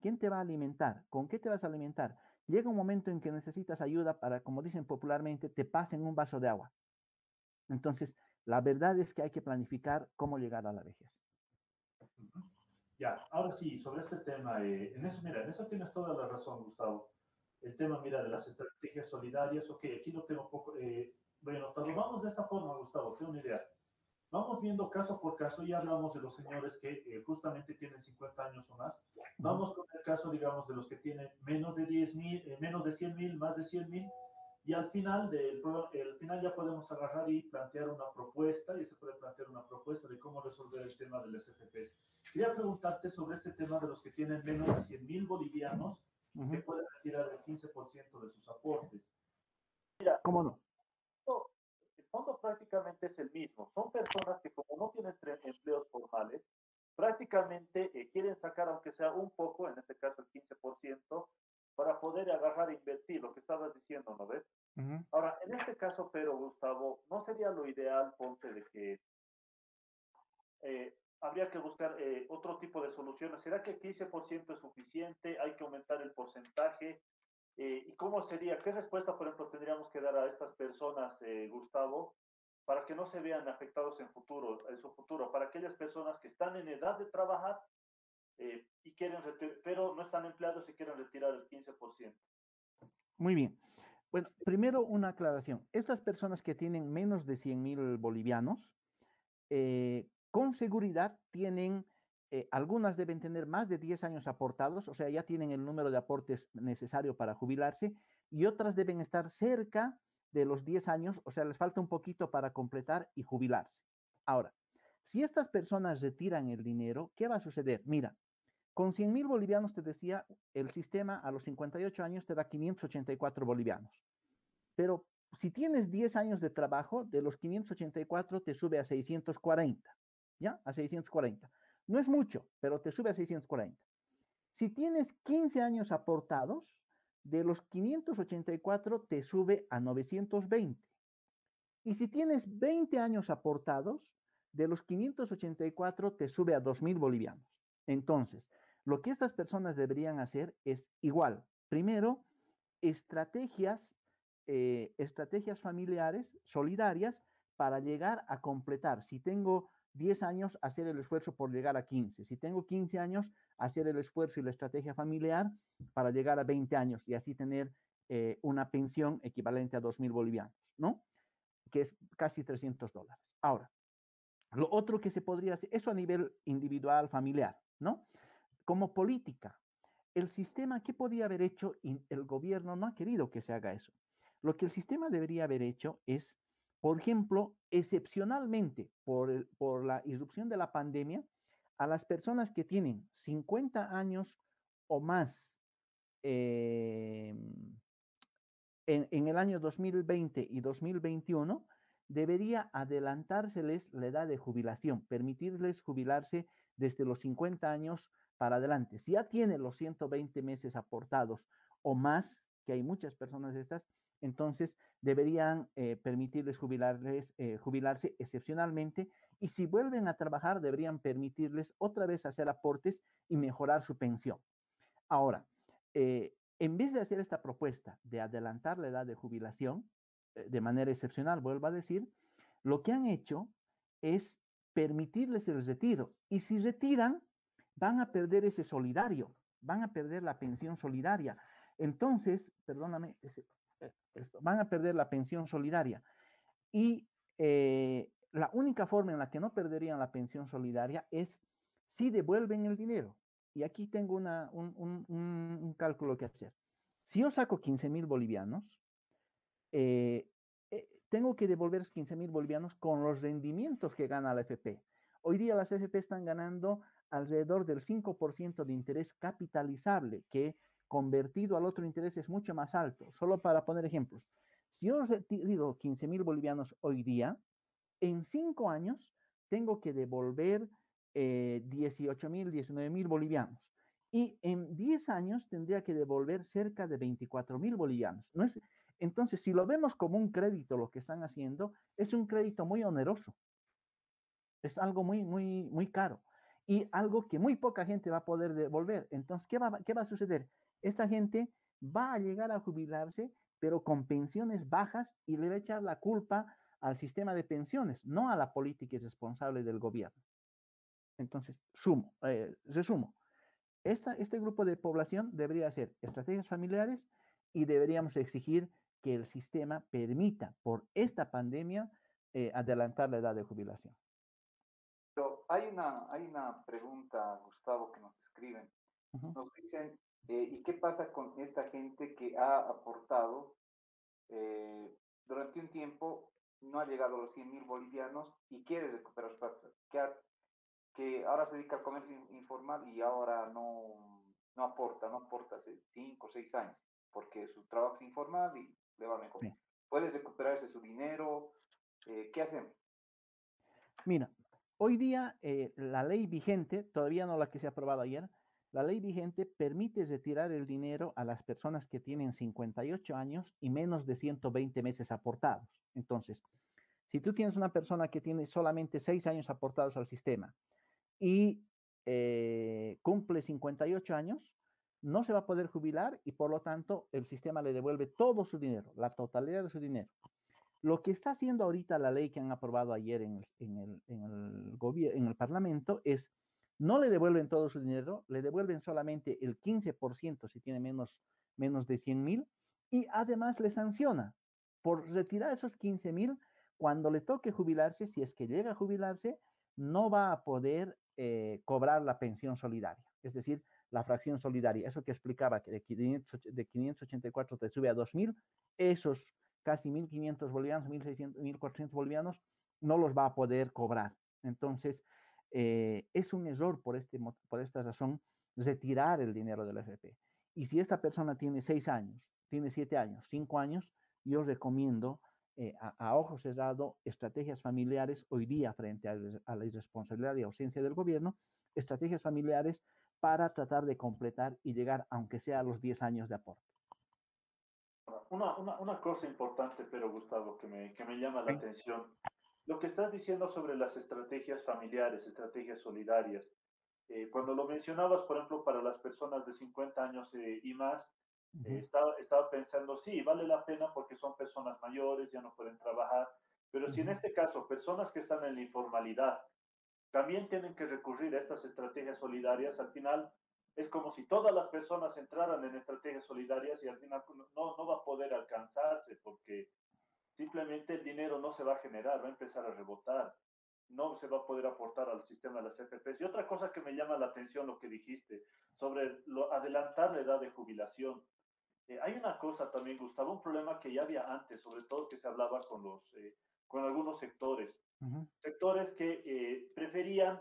¿Quién te va a alimentar? ¿Con qué te vas a alimentar? Llega un momento en que necesitas ayuda para, como dicen popularmente, te pasen un vaso de agua. Entonces, la verdad es que hay que planificar cómo llegar a la vejez. Ya, ahora sí, sobre este tema, en eso, mira, en eso tienes toda la razón, Gustavo. El tema, mira, de las estrategias solidarias, ok, aquí lo tengo un poco, bueno, pero vamos de esta forma, Gustavo, tengo una idea. Vamos viendo caso por caso, ya hablamos de los señores que justamente tienen 50 años o más. Vamos con el caso, digamos, de los que tienen menos de 10.000, menos de 100.000, más de 100.000. Y al final, el final ya podemos agarrar y plantear una propuesta, y se puede plantear una propuesta de cómo resolver el tema de las FPs. Quería preguntarte sobre este tema de los que tienen menos de 100.000 bolivianos, que pueden retirar el 15% de sus aportes. Mira, ¿cómo no? El fondo prácticamente es el mismo. Son personas que como no tienen empleos formales, prácticamente quieren sacar aunque sea un poco, en este caso el 15%, para poder agarrar e invertir, lo que estabas diciendo, ¿no ves? Ahora, en este caso, pero Gustavo, ¿no sería lo ideal, ponte, de que habría que buscar otro tipo de soluciones? ¿Será que el 15% es suficiente? ¿Hay que aumentar el porcentaje? ¿Y cómo sería? ¿Qué respuesta, por ejemplo, tendríamos que dar a estas personas, Gustavo, para que no se vean afectados en su futuro, para aquellas personas que están en edad de trabajar y quieren pero no están empleados y quieren retirar el 15%? Muy bien. Bueno, primero una aclaración. Estas personas que tienen menos de 100.000 bolivianos, con seguridad tienen, algunas deben tener más de 10 años aportados, o sea, ya tienen el número de aportes necesario para jubilarse, y otras deben estar cerca de los 10 años, o sea, les falta un poquito para completar y jubilarse. Ahora, si estas personas retiran el dinero, ¿qué va a suceder? Mira, Con 100.000 bolivianos, te decía, el sistema a los 58 años te da 584 bolivianos. Pero si tienes 10 años de trabajo, de los 584 te sube a 640, ¿ya? A 640. No es mucho, pero te sube a 640. Si tienes 15 años aportados, de los 584 te sube a 920. Y si tienes 20 años aportados, de los 584 te sube a 2.000 bolivianos. Entonces, lo que estas personas deberían hacer es igual. Primero, estrategias familiares solidarias para llegar a completar. Si tengo 10 años, hacer el esfuerzo por llegar a 15. Si tengo 15 años, hacer el esfuerzo y la estrategia familiar para llegar a 20 años y así tener una pensión equivalente a 2.000 bolivianos, ¿no? Que es casi $300. Ahora, lo otro que se podría hacer, eso a nivel individual, familiar, ¿no? Como política, el sistema, ¿qué podía haber hecho? Y el gobierno no ha querido que se haga eso. Lo que el sistema debería haber hecho es, por ejemplo, excepcionalmente, por la irrupción de la pandemia, a las personas que tienen 50 años o más eh, en el año 2020 y 2021, debería adelantárseles la edad de jubilación, permitirles jubilarse desde los 50 años para adelante. Si ya tiene los 120 meses aportados o más, que hay muchas personas de estas, entonces deberían permitirles jubilarse excepcionalmente, y si vuelven a trabajar deberían permitirles otra vez hacer aportes y mejorar su pensión. Ahora, en vez de hacer esta propuesta de adelantar la edad de jubilación de manera excepcional, vuelvo a decir, lo que han hecho es permitirles el retiro. Y si retiran, van a perder ese solidario, van a perder la pensión solidaria. Entonces, perdóname, van a perder la pensión solidaria. Y la única forma en la que no perderían la pensión solidaria es si devuelven el dinero. Y aquí tengo un cálculo que hacer. Si yo saco 15.000 bolivianos, tengo que devolver 15.000 bolivianos con los rendimientos que gana la FP. Hoy día las FP están ganando alrededor del 5% de interés capitalizable, que convertido al otro interés es mucho más alto. Solo para poner ejemplos, si yo retiro 15.000 bolivianos hoy día, en 5 años tengo que devolver 18.000, 19.000 bolivianos. Y en 10 años tendría que devolver cerca de 24.000 bolivianos. ¿No es? Entonces, si lo vemos como un crédito, lo que están haciendo es un crédito muy oneroso. Es algo muy, muy, muy caro. Y algo que muy poca gente va a poder devolver. Entonces, ¿qué va a suceder? Esta gente va a llegar a jubilarse, pero con pensiones bajas, y le va a echar la culpa al sistema de pensiones, no a la política irresponsable del gobierno. Entonces, resumo. Este grupo de población debería hacer estrategias familiares y deberíamos exigir que el sistema permita, por esta pandemia, adelantar la edad de jubilación. Pero hay una pregunta, Gustavo, que nos escriben. Nos dicen, ¿y qué pasa con esta gente que ha aportado durante un tiempo, no ha llegado a los 100.000 bolivianos y quiere recuperar su plata? Que ahora se dedica al comercio informal y ahora no aporta hace 5 o 6 años, porque su trabajo es informal y le va mejor. Sí. ¿Puede recuperarse su dinero? ¿Qué hacemos? Mira, hoy día la ley vigente, todavía no la que se ha aprobado ayer, la ley vigente permite retirar el dinero a las personas que tienen 58 años y menos de 120 meses aportados. Entonces, si tú tienes una persona que tiene solamente 6 años aportados al sistema y cumple 58 años, no se va a poder jubilar y por lo tanto el sistema le devuelve todo su dinero, la totalidad de su dinero. Lo que está haciendo ahorita la ley que han aprobado ayer en el Parlamento es, no le devuelven todo su dinero, le devuelven solamente el 15% si tiene menos de 100.000, y además le sanciona por retirar esos 15.000. Cuando le toque jubilarse, si es que llega a jubilarse, no va a poder cobrar la pensión solidaria, es decir, la fracción solidaria. Eso que explicaba, que de 584 te sube a 2.000, esos casi 1.500 bolivianos, 1.600, 1.400 bolivianos, no los va a poder cobrar. Entonces, es un error por esta razón retirar el dinero del AFP. Y si esta persona tiene 6 años, tiene 7 años, 5 años, yo recomiendo a ojo cerrado estrategias familiares hoy día frente a la irresponsabilidad y ausencia del gobierno, estrategias familiares para tratar de completar y llegar, aunque sea a los 10 años de aporte. Una cosa importante, pero Gustavo, que me llama la Sí. atención, lo que estás diciendo sobre las estrategias familiares, estrategias solidarias, cuando lo mencionabas, por ejemplo, para las personas de 50 años y más, estaba pensando, sí, vale la pena porque son personas mayores, ya no pueden trabajar, pero si en este caso personas que están en la informalidad también tienen que recurrir a estas estrategias solidarias, al final es como si todas las personas entraran en estrategias solidarias y al final no va a poder alcanzarse porque simplemente el dinero no se va a generar, va a empezar a rebotar, no se va a poder aportar al sistema de las FPs. Y otra cosa que me llama la atención, lo que dijiste, sobre adelantar la edad de jubilación. Hay una cosa también, Gustavo, un problema que ya había antes, sobre todo que se hablaba con algunos sectores. Sectores que preferían,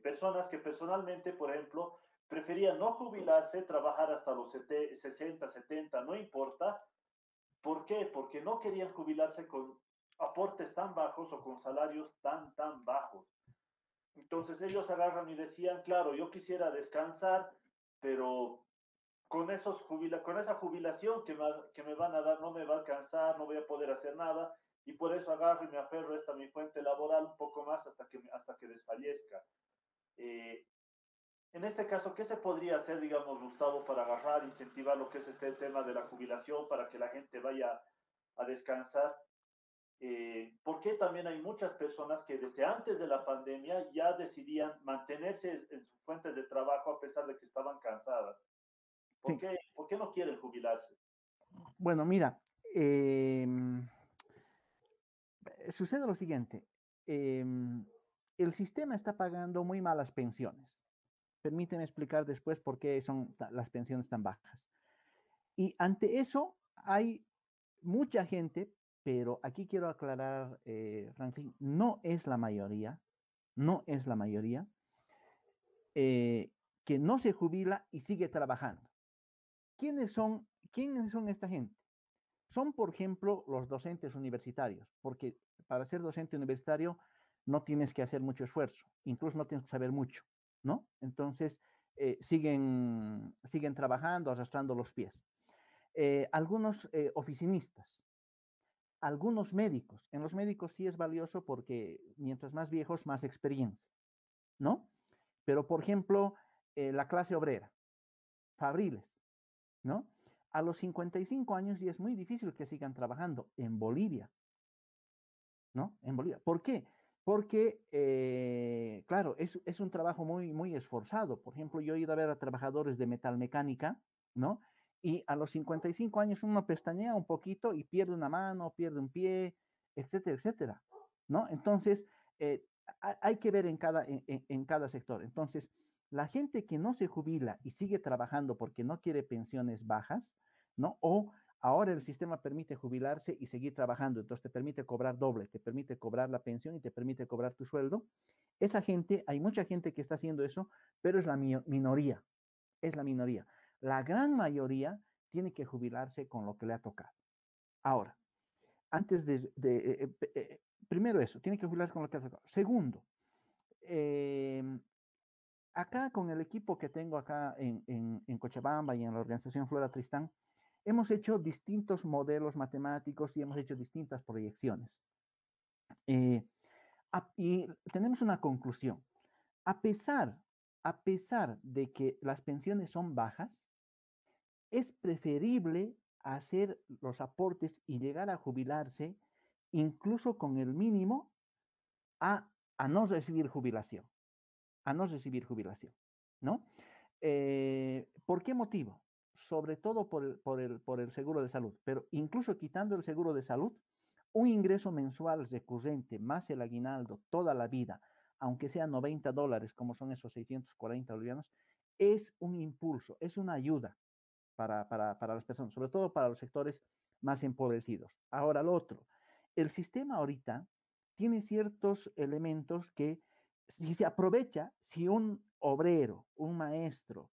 personas que personalmente, por ejemplo, preferían no jubilarse, trabajar hasta los 60, 70, no importa. ¿Por qué? Porque no querían jubilarse con aportes tan bajos o con salarios tan bajos. Entonces ellos agarran y decían, claro, yo quisiera descansar, pero con esa jubilación que me van a dar no me va a alcanzar, no voy a poder hacer nada, y por eso agarro y me aferro a mi fuente laboral un poco más hasta que desfallezca. Eh, en este caso, ¿qué se podría hacer, digamos, Gustavo, para agarrar, incentivar lo que es este tema de la jubilación, para que la gente vaya a descansar? Porque también hay muchas personas que desde antes de la pandemia ya decidían mantenerse en sus fuentes de trabajo a pesar de que estaban cansadas. Sí. Por qué no quieren jubilarse? Bueno, mira, sucede lo siguiente. El sistema está pagando muy malas pensiones. Permíteme explicar después por qué son las pensiones tan bajas. Y ante eso hay mucha gente, pero aquí quiero aclarar, Franklin, no es la mayoría, no es la mayoría, que no se jubila y sigue trabajando. ¿Quiénes son esta gente? Son, por ejemplo, los docentes universitarios, porque para ser docente universitario no tienes que hacer mucho esfuerzo, incluso no tienes que saber mucho, ¿no? Entonces, siguen trabajando, arrastrando los pies. Algunos oficinistas, algunos médicos. En los médicos sí es valioso porque mientras más viejos, más experiencia, ¿no? Pero, por ejemplo, la clase obrera, fabriles, ¿no? A los 55 años ya es muy difícil que sigan trabajando en Bolivia, ¿no? En Bolivia. ¿Por qué? Porque, claro, es un trabajo muy esforzado. Por ejemplo, yo he ido a ver a trabajadores de metalmecánica, ¿no? Y a los 55 años uno pestañea un poquito y pierde una mano, pierde un pie, etcétera, etcétera, ¿no? Entonces, hay que ver en cada sector. Entonces, la gente que no se jubila y sigue trabajando porque no quiere pensiones bajas, ¿no? O ahora el sistema permite jubilarse y seguir trabajando, entonces te permite cobrar doble, te permite cobrar la pensión y te permite cobrar tu sueldo. Esa gente, hay mucha gente que está haciendo eso, pero es la minoría, es la minoría. La gran mayoría tiene que jubilarse con lo que le ha tocado. Ahora, antes primero eso, tiene que jubilarse con lo que le ha tocado. Segundo, acá con el equipo que tengo acá en Cochabamba y en la organización Flora Tristán, hemos hecho distintos modelos matemáticos y hemos hecho distintas proyecciones. Y tenemos una conclusión. A pesar de que las pensiones son bajas, es preferible hacer los aportes y llegar a jubilarse incluso con el mínimo a no recibir jubilación, ¿no? ¿Por qué motivo? Sobre todo por el seguro de salud, pero incluso quitando el seguro de salud, un ingreso mensual recurrente más el aguinaldo toda la vida, aunque sea $90, como son esos 640 bolivianos, es un impulso, es una ayuda para las personas, sobre todo para los sectores más empobrecidos. Ahora, lo otro, el sistema ahorita tiene ciertos elementos que si se aprovecha, si un obrero, un maestro,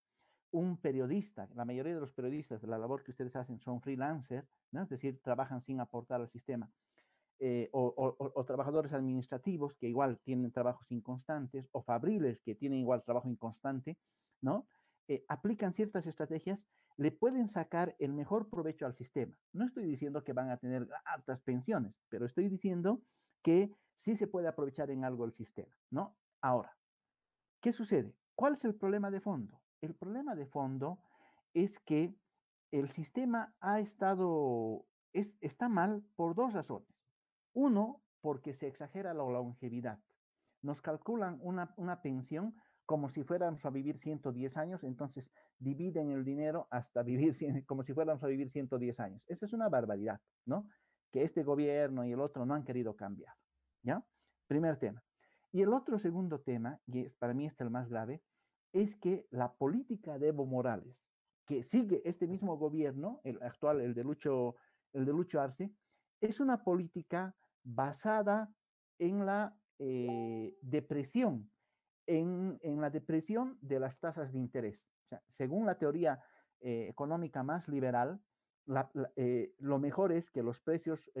un periodista, la mayoría de los periodistas de la labor que ustedes hacen son freelancers, ¿no? Es decir, trabajan sin aportar al sistema, o trabajadores administrativos que igual tienen trabajos inconstantes, o fabriles que tienen igual trabajo inconstante, ¿no? Aplican ciertas estrategias, le pueden sacar el mejor provecho al sistema. No estoy diciendo que van a tener altas pensiones, pero estoy diciendo que sí se puede aprovechar en algo el sistema, ¿no? Ahora, ¿qué sucede? ¿Cuál es el problema de fondo? El problema de fondo es que el sistema está mal por dos razones. Uno, porque se exagera la longevidad. Nos calculan una pensión como si fuéramos a vivir 110 años, entonces dividen el dinero hasta vivir como si fuéramos a vivir 110 años. Esa es una barbaridad, ¿no? Que este gobierno y el otro no han querido cambiar, ¿ya? Primer tema. Y el otro segundo tema, y para mí este es el más grave, es que la política de Evo Morales, que sigue este mismo gobierno, el actual, el de Lucho Arce, es una política basada en la depresión, en la depresión de las tasas de interés. O sea, según la teoría económica más liberal, lo mejor es que los precios,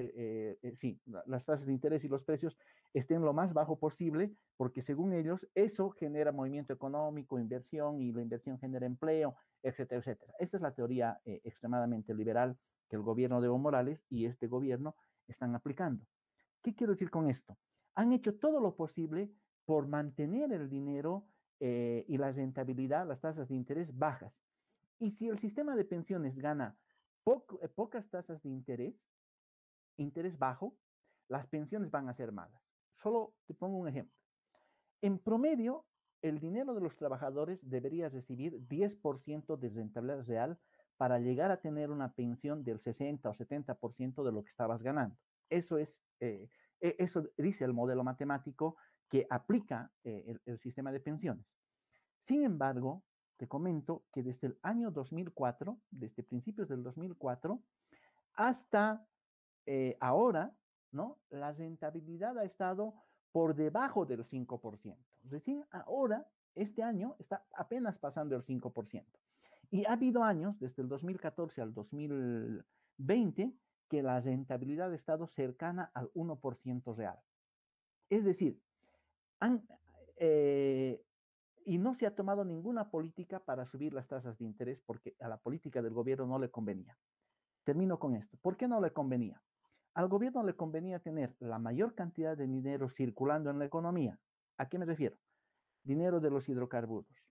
las tasas de interés y los precios estén lo más bajo posible, porque según ellos eso genera movimiento económico, inversión, y la inversión genera empleo, etcétera, etcétera. Esa es la teoría extremadamente liberal que el gobierno de Evo Morales y este gobierno están aplicando. ¿Qué quiero decir con esto? Han hecho todo lo posible por mantener el dinero y la rentabilidad, las tasas de interés bajas. Y si el sistema de pensiones gana pocas tasas de interés bajo, las pensiones van a ser malas. Solo te pongo un ejemplo. En promedio, el dinero de los trabajadores debería recibir 10% de rentabilidad real para llegar a tener una pensión del 60 o 70% de lo que estabas ganando. Eso dice el modelo matemático que aplica el sistema de pensiones. Sin embargo, te comento que desde el año 2004, desde principios del 2004, hasta ahora, ¿no? La rentabilidad ha estado por debajo del 5%. Recién ahora, este año, está apenas pasando el 5%. Y ha habido años, desde el 2014 al 2020, que la rentabilidad ha estado cercana al 1% real. Es decir, y no se ha tomado ninguna política para subir las tasas de interés porque a la política del gobierno no le convenía. Termino con esto. ¿Por qué no le convenía? Al gobierno le convenía tener la mayor cantidad de dinero circulando en la economía. ¿A qué me refiero? Dinero de los hidrocarburos,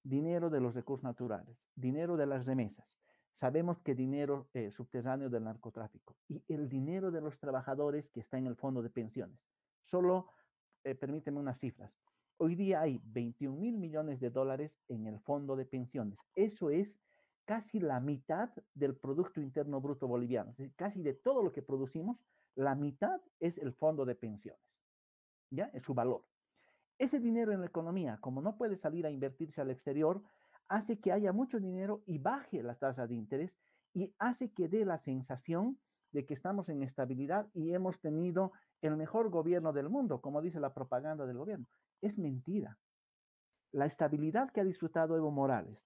dinero de los recursos naturales, dinero de las remesas. Sabemos que dinero subterráneo del narcotráfico y el dinero de los trabajadores que está en el fondo de pensiones. Solo permíteme unas cifras. Hoy día hay 21.000 millones de dólares en el fondo de pensiones. Eso es casi la mitad del Producto Interno Bruto boliviano. Es decir, casi de todo lo que producimos, la mitad es el fondo de pensiones. ¿Ya? Es su valor. Ese dinero en la economía, como no puede salir a invertirse al exterior, hace que haya mucho dinero y baje la tasa de interés y hace que dé la sensación de que estamos en estabilidad y hemos tenido el mejor gobierno del mundo, como dice la propaganda del gobierno. Es mentira. La estabilidad que ha disfrutado Evo Morales,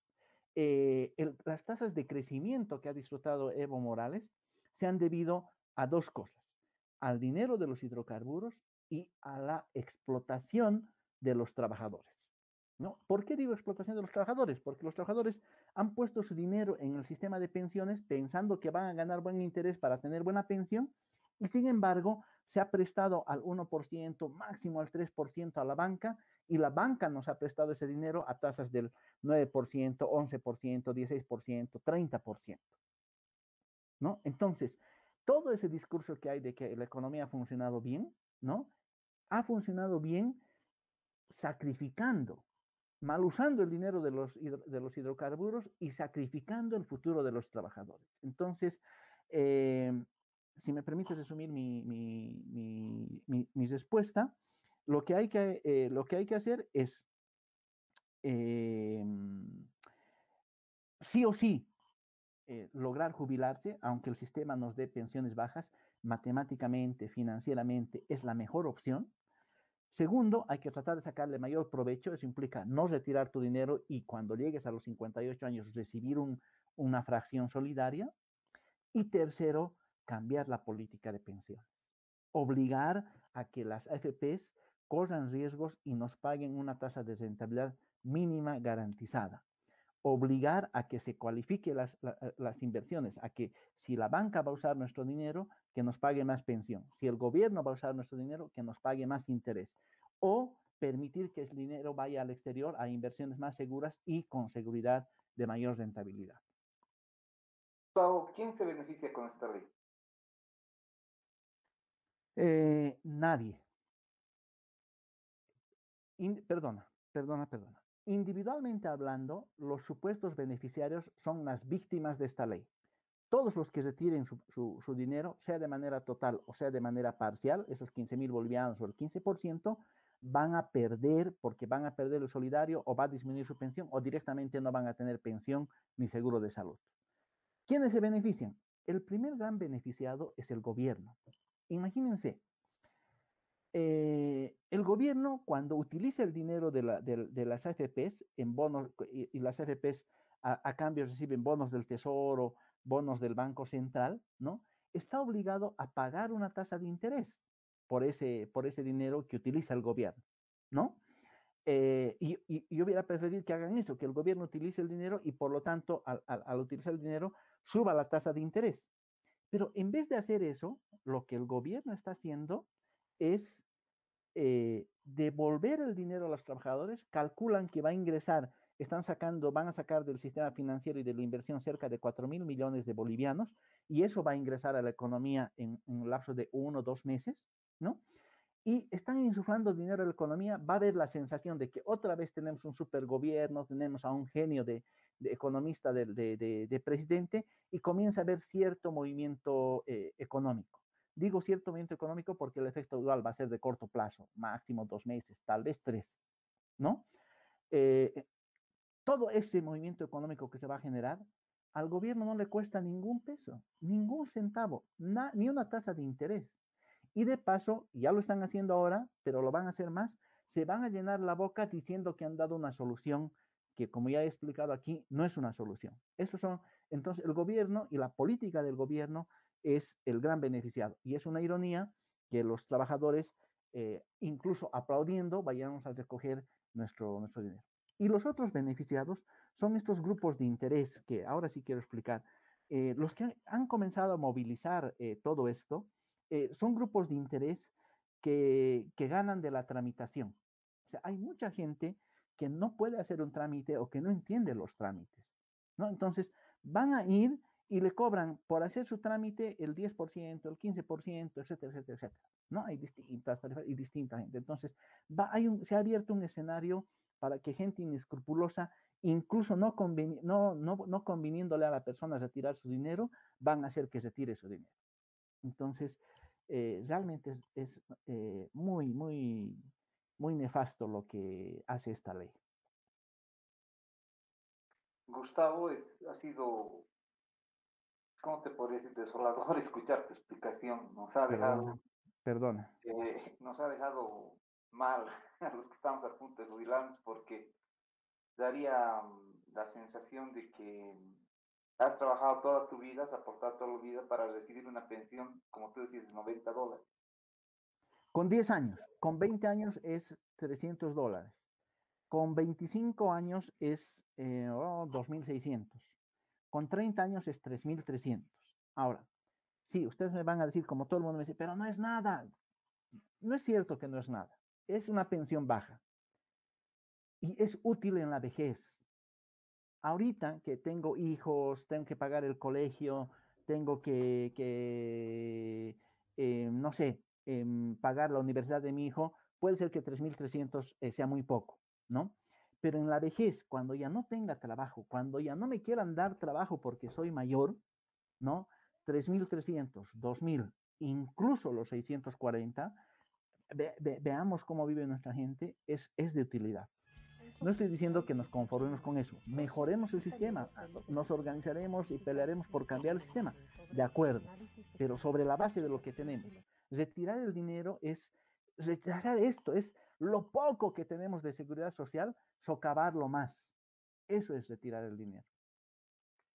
las tasas de crecimiento que ha disfrutado Evo Morales se han debido a dos cosas: al dinero de los hidrocarburos y a la explotación de los trabajadores. ¿No? ¿Por qué digo explotación de los trabajadores? Porque los trabajadores han puesto su dinero en el sistema de pensiones pensando que van a ganar buen interés para tener buena pensión, y sin embargo se ha prestado al 1%, máximo al 3% a la banca, y la banca nos ha prestado ese dinero a tasas del 9%, 11%, 16%, 30%. ¿No? Entonces, todo ese discurso que hay de que la economía ha funcionado bien, ¿no? Ha funcionado bien sacrificando, mal usando el dinero de los hidrocarburos y sacrificando el futuro de los trabajadores. Entonces, si me permites resumir mi respuesta, lo que hay que hacer es sí o sí lograr jubilarse, aunque el sistema nos dé pensiones bajas, matemáticamente, financieramente, es la mejor opción. Segundo, hay que tratar de sacarle mayor provecho. Eso implica no retirar tu dinero y cuando llegues a los 58 años recibir una fracción solidaria. Y tercero, cambiar la política de pensiones. Obligar a que las AFPs corran riesgos y nos paguen una tasa de rentabilidad mínima garantizada. Obligar a que se cualifique las inversiones, a que si la banca va a usar nuestro dinero, que nos pague más pensión. Si el gobierno va a usar nuestro dinero, que nos pague más interés. O permitir que el dinero vaya al exterior a inversiones más seguras y con seguridad de mayor rentabilidad. ¿Quién se beneficia con esta ley? Nadie. Perdona. Individualmente hablando, los supuestos beneficiarios son las víctimas de esta ley. Todos los que retiren su dinero, sea de manera total o sea de manera parcial, esos 15.000 bolivianos o el 15%, van a perder porque van a perder el solidario o va a disminuir su pensión o directamente no van a tener pensión ni seguro de salud. ¿Quiénes se benefician? El primer gran beneficiado es el gobierno. Imagínense, el gobierno cuando utiliza el dinero de las AFPs en bonos y las AFPs a cambio reciben bonos del Tesoro, bonos del Banco Central, ¿no? Está obligado a pagar una tasa de interés por ese dinero que utiliza el gobierno, ¿no? Y yo hubiera preferido que hagan eso, que el gobierno utilice el dinero y por lo tanto al utilizar el dinero suba la tasa de interés. Pero en vez de hacer eso, lo que el gobierno está haciendo es devolver el dinero a los trabajadores, calculan que va a ingresar, van a sacar del sistema financiero y de la inversión cerca de 4.000 millones de bolivianos, y eso va a ingresar a la economía en un lapso de 1 o 2 meses, ¿no? Y están insuflando dinero a la economía, va a haber la sensación de que otra vez tenemos un supergobierno, tenemos a un genio de economista, de presidente, y comienza a haber cierto movimiento económico. Digo cierto movimiento económico porque el efecto dual va a ser de corto plazo, máximo 2 meses, tal vez 3, ¿no? Todo ese movimiento económico que se va a generar, al gobierno no le cuesta ningún peso, ningún centavo, ni una tasa de interés. Y de paso, ya lo están haciendo ahora, pero lo van a hacer más, se van a llenar la boca diciendo que han dado una solución que, como ya he explicado aquí, no es una solución. Entonces, el gobierno y la política del gobierno es el gran beneficiado. Y es una ironía que los trabajadores, incluso aplaudiendo, vayamos a recoger nuestro dinero. Y los otros beneficiados son estos grupos de interés que ahora sí quiero explicar. Los que han comenzado a movilizar todo esto son grupos de interés que ganan de la tramitación. O sea, hay mucha gente que no puede hacer un trámite o que no entiende los trámites, ¿no? Entonces, van a ir y le cobran por hacer su trámite el 10%, el 15%, etcétera, etcétera, etcétera, ¿no? Hay distintas tarifas y distinta gente. Entonces, se ha abierto un escenario para que gente inescrupulosa, incluso no conviniéndole a la persona retirar su dinero, van a hacer que retire su dinero. Entonces, realmente es muy, muy, muy nefasto lo que hace esta ley. Gustavo, ha sido, ¿cómo te podría decir? Desolador escuchar tu explicación. Perdona. Nos ha dejado mal a los que estamos a punto de jubilarnos porque daría la sensación de que has trabajado toda tu vida, has aportado toda tu vida para recibir una pensión, como tú decías, de $90. Con 10 años, con 20 años es $300. Con 25 años es 2.600. Con 30 años es 3.300. Ahora, sí, ustedes me van a decir, como todo el mundo me dice, pero no es nada. No es cierto que no es nada. Es una pensión baja. Y es útil en la vejez. Ahorita que tengo hijos, tengo que pagar el colegio, tengo no sé, pagar la universidad de mi hijo, puede ser que 3.300 sea muy poco, ¿no? Pero en la vejez, cuando ya no tenga trabajo, cuando ya no me quieran dar trabajo porque soy mayor, ¿no? 3.300, 2.000, incluso los 640, veamos cómo vive nuestra gente, es de utilidad. No estoy diciendo que nos conformemos con eso. Mejoremos el sistema, nos organizaremos y pelearemos por cambiar el sistema. De acuerdo, pero sobre la base de lo que tenemos. Retirar el dinero es rechazar esto, es lo poco que tenemos de seguridad social, socavarlo más. Eso es retirar el dinero.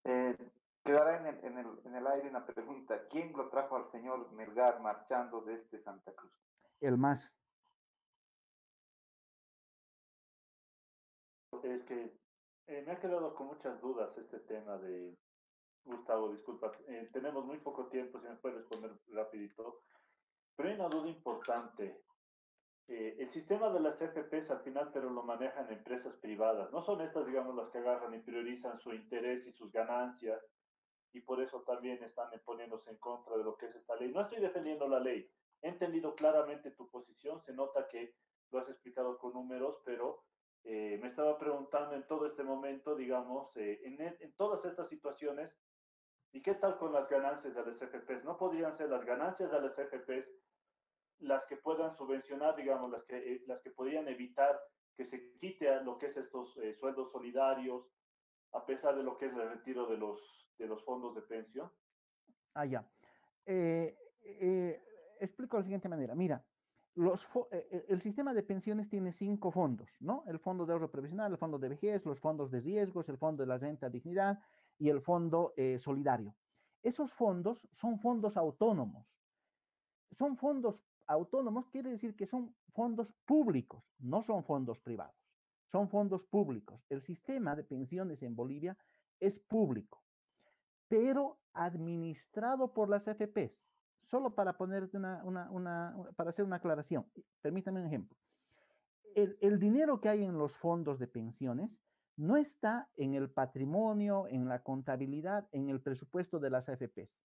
Eh, Quedará en el aire una pregunta. ¿Quién lo trajo al señor Melgar marchando desde Santa Cruz? El más. Es que me ha quedado con muchas dudas este tema de Gustavo, disculpa. Tenemos muy poco tiempo, si me puedes responder rapidito. Pero hay una duda importante. El sistema de las FPs al final, pero lo manejan empresas privadas. No son estas, digamos, las que agarran y priorizan su interés y sus ganancias, y por eso también están poniéndose en contra de lo que es esta ley. No estoy defendiendo la ley. He entendido claramente tu posición. Se nota que lo has explicado con números, pero me estaba preguntando en todo este momento, digamos, en todas estas situaciones, ¿y qué tal con las ganancias de las FPs? ¿No podrían ser las ganancias de las FPs las que puedan subvencionar, digamos, las que podrían evitar que se quite a lo que es estos sueldos solidarios, a pesar de lo que es el retiro de los fondos de pensión? Ah, ya. Eh, eh, Explico de la siguiente manera. Mira, el sistema de pensiones tiene 5 fondos, ¿no? El fondo de ahorro previsional, el fondo de vejez, los fondos de riesgos, el fondo de la renta dignidad y el fondo solidario. Esos fondos son fondos autónomos. Son fondos autónomos, quiere decir que son fondos públicos, no son fondos privados, son fondos públicos. El sistema de pensiones en Bolivia es público, pero administrado por las AFPs. Solo para ponerte para hacer una aclaración, permítame un ejemplo. El dinero que hay en los fondos de pensiones no está en el patrimonio, en la contabilidad, en el presupuesto de las AFPs.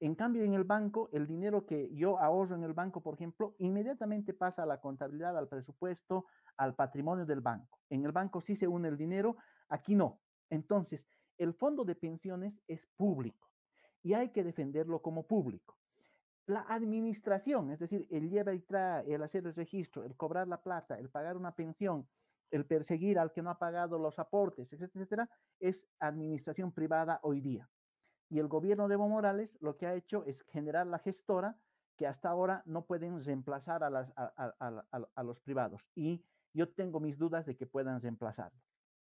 En cambio, en el banco, el dinero que yo ahorro en el banco, por ejemplo, inmediatamente pasa a la contabilidad, al presupuesto, al patrimonio del banco. En el banco sí se une el dinero, aquí no. Entonces, el fondo de pensiones es público y hay que defenderlo como público. La administración, es decir, el lleva y trae, el hacer el registro, el cobrar la plata, el pagar una pensión, el perseguir al que no ha pagado los aportes, etcétera, etcétera, es administración privada hoy día. Y el gobierno de Evo Morales lo que ha hecho es generar la gestora que hasta ahora no pueden reemplazar a los privados. Y yo tengo mis dudas de que puedan reemplazarlos.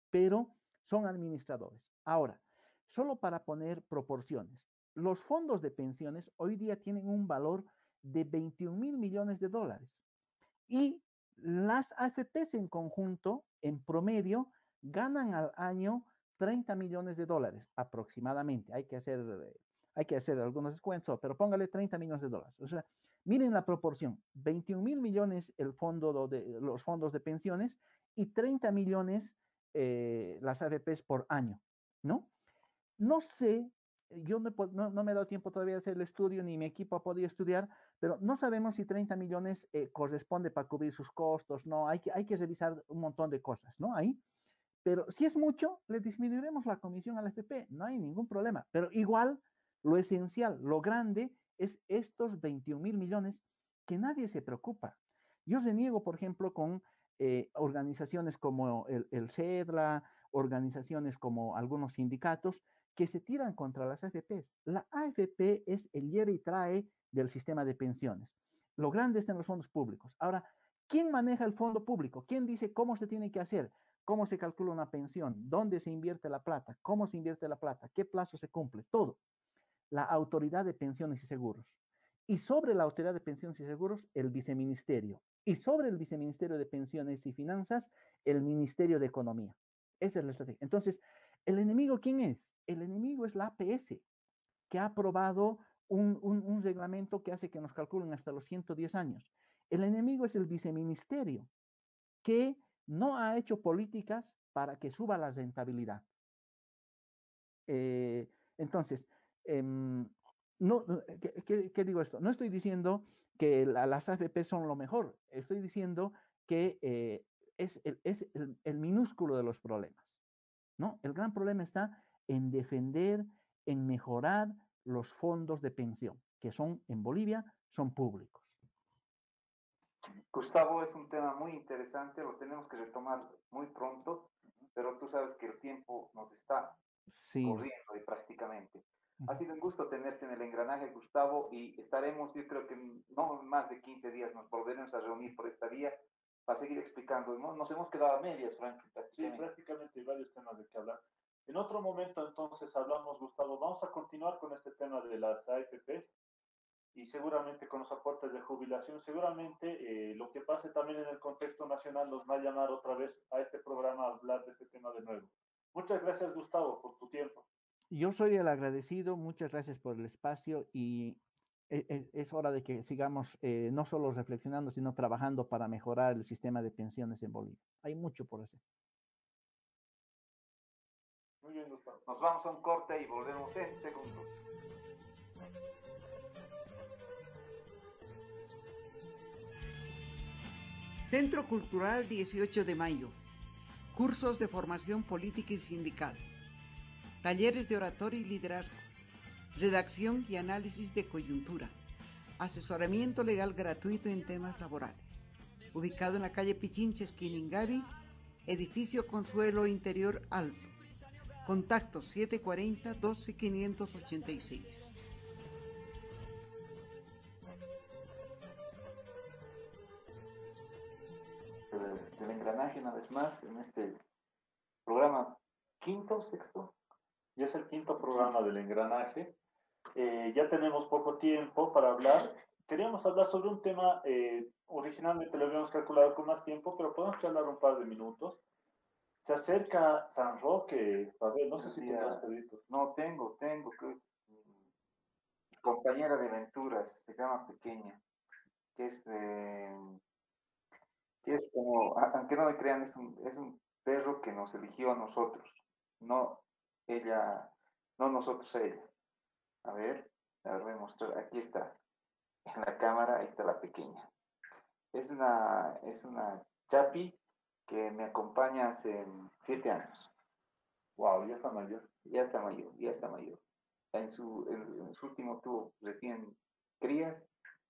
Pero son administradores. Ahora, solo para poner proporciones, los fondos de pensiones hoy día tienen un valor de 21.000 millones de dólares. Y las AFPs en conjunto, en promedio, ganan al año 30 millones de dólares aproximadamente. Hay que hacer algunos descuentos, pero póngale 30 millones de dólares. O sea, miren la proporción, 21.000 millones los fondos de pensiones y 30 millones las AFPs por año, ¿no? No sé, yo no me he dado tiempo todavía de hacer el estudio, ni mi equipo ha podido estudiar, pero no sabemos si 30 millones corresponde para cubrir sus costos, no, hay que revisar un montón de cosas, ¿no? Ahí, pero si es mucho, le disminuiremos la comisión al FP, no hay ningún problema, pero igual lo esencial, lo grande es estos 21.000 millones que nadie se preocupa. Yo reniego, por ejemplo, con organizaciones como el CEDLA, organizaciones como algunos sindicatos que se tiran contra las AFPs. La AFP es el lleve y trae del sistema de pensiones. Lo grande está en los fondos públicos. Ahora, ¿quién maneja el fondo público? ¿Quién dice cómo se tiene que hacer? ¿Cómo se calcula una pensión? ¿Dónde se invierte la plata? ¿Cómo se invierte la plata? ¿Qué plazo se cumple? Todo. La Autoridad de Pensiones y Seguros. Y sobre la Autoridad de Pensiones y Seguros, el Viceministerio. Y sobre el Viceministerio de Pensiones y Finanzas, el Ministerio de Economía. Esa es la estrategia. Entonces, ¿el enemigo quién es? El enemigo es la APS, que ha aprobado un reglamento que hace que nos calculen hasta los 110 años. El enemigo es el viceministerio, que no ha hecho políticas para que suba la rentabilidad. Entonces, no, ¿qué digo esto? No estoy diciendo que las AFP son lo mejor, estoy diciendo que es el minúsculo de los problemas, ¿no? El gran problema está en defender, en mejorar los fondos de pensión, que son en Bolivia, son públicos. Gustavo, es un tema muy interesante, lo tenemos que retomar muy pronto, pero tú sabes que el tiempo nos está Sí. corriendo y prácticamente. Ha sido un gusto tenerte en el engranaje, Gustavo, y estaremos, yo creo que no más de 15 días, nos volveremos a reunir por esta vía para seguir explicando. Nos hemos quedado a medias, Frank. Sí, prácticamente hay varios temas de que hablar. En otro momento entonces hablamos, Gustavo, vamos a continuar con este tema de las AFP y seguramente con los aportes de jubilación, seguramente lo que pase también en el contexto nacional nos va a llamar otra vez a este programa a hablar de este tema de nuevo. Muchas gracias, Gustavo, por tu tiempo. Yo soy el agradecido, muchas gracias por el espacio y es hora de que sigamos no solo reflexionando, sino trabajando para mejorar el sistema de pensiones en Bolivia. Hay mucho por hacer. Muy bien, Gustavo. Nos vamos a un corte y volvemos en segundos. Centro Cultural 18 de Mayo. Cursos de formación política y sindical. Talleres de oratoria y liderazgo. Redacción y análisis de coyuntura. Asesoramiento legal gratuito en temas laborales. Ubicado en la calle Pichincha, esquina Ingavi, edificio Consuelo Interior Alto. Contacto 740-12-586. Del engranaje una vez más en este programa quinto, sexto. Ya es el quinto programa del engranaje. Ya tenemos poco tiempo para hablar. Queríamos hablar sobre un tema, originalmente lo habíamos calculado con más tiempo, pero podemos charlar un par de minutos. Se acerca San Roque, Pavel, no sé si tendrás pedidos. No, tengo, que es compañera de aventuras, se llama Pequeña, que es como, aunque no me crean, es un perro que nos eligió a nosotros, no ella, no nosotros a ella. A ver, voy a mostrar, aquí está, en la cámara, ahí está la Pequeña. Es una chapi que me acompaña hace 7 años. Wow, ya está mayor. Ya está mayor, ya está mayor. En su último tuvo recién crías,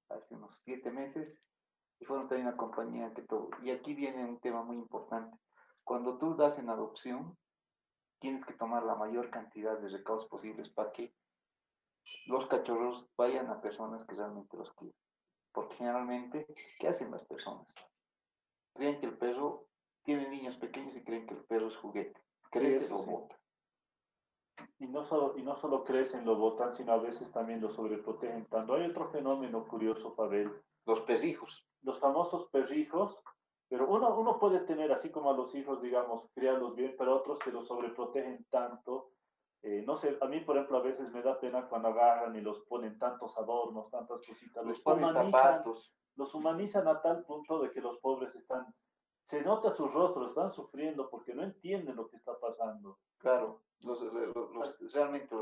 hace unos 7 meses, y fueron también una compañía que todo. Y aquí viene un tema muy importante. Cuando tú das en adopción, tienes que tomar la mayor cantidad de recaudos posibles para que los cachorros vayan a personas que realmente los quieren. Porque generalmente, ¿qué hacen las personas? Creen que el perro, tiene niños pequeños y creen que el perro es juguete. Crece o bota. Y no solo crecen, lo botan, sino a veces también lo sobreprotegen tanto. Hay otro fenómeno curioso, Pavel. Los perrijos. Los famosos perrijos, pero uno puede tener, así como a los hijos, digamos, criarlos bien, pero otros que los sobreprotegen tanto. No sé, a mí, por ejemplo, a veces me da pena cuando agarran y los ponen tantos adornos, tantas cositas. Les ponen zapatos. Los humanizan a tal punto de que los pobres se nota sus rostros, están sufriendo porque no entienden lo que está pasando. Claro, realmente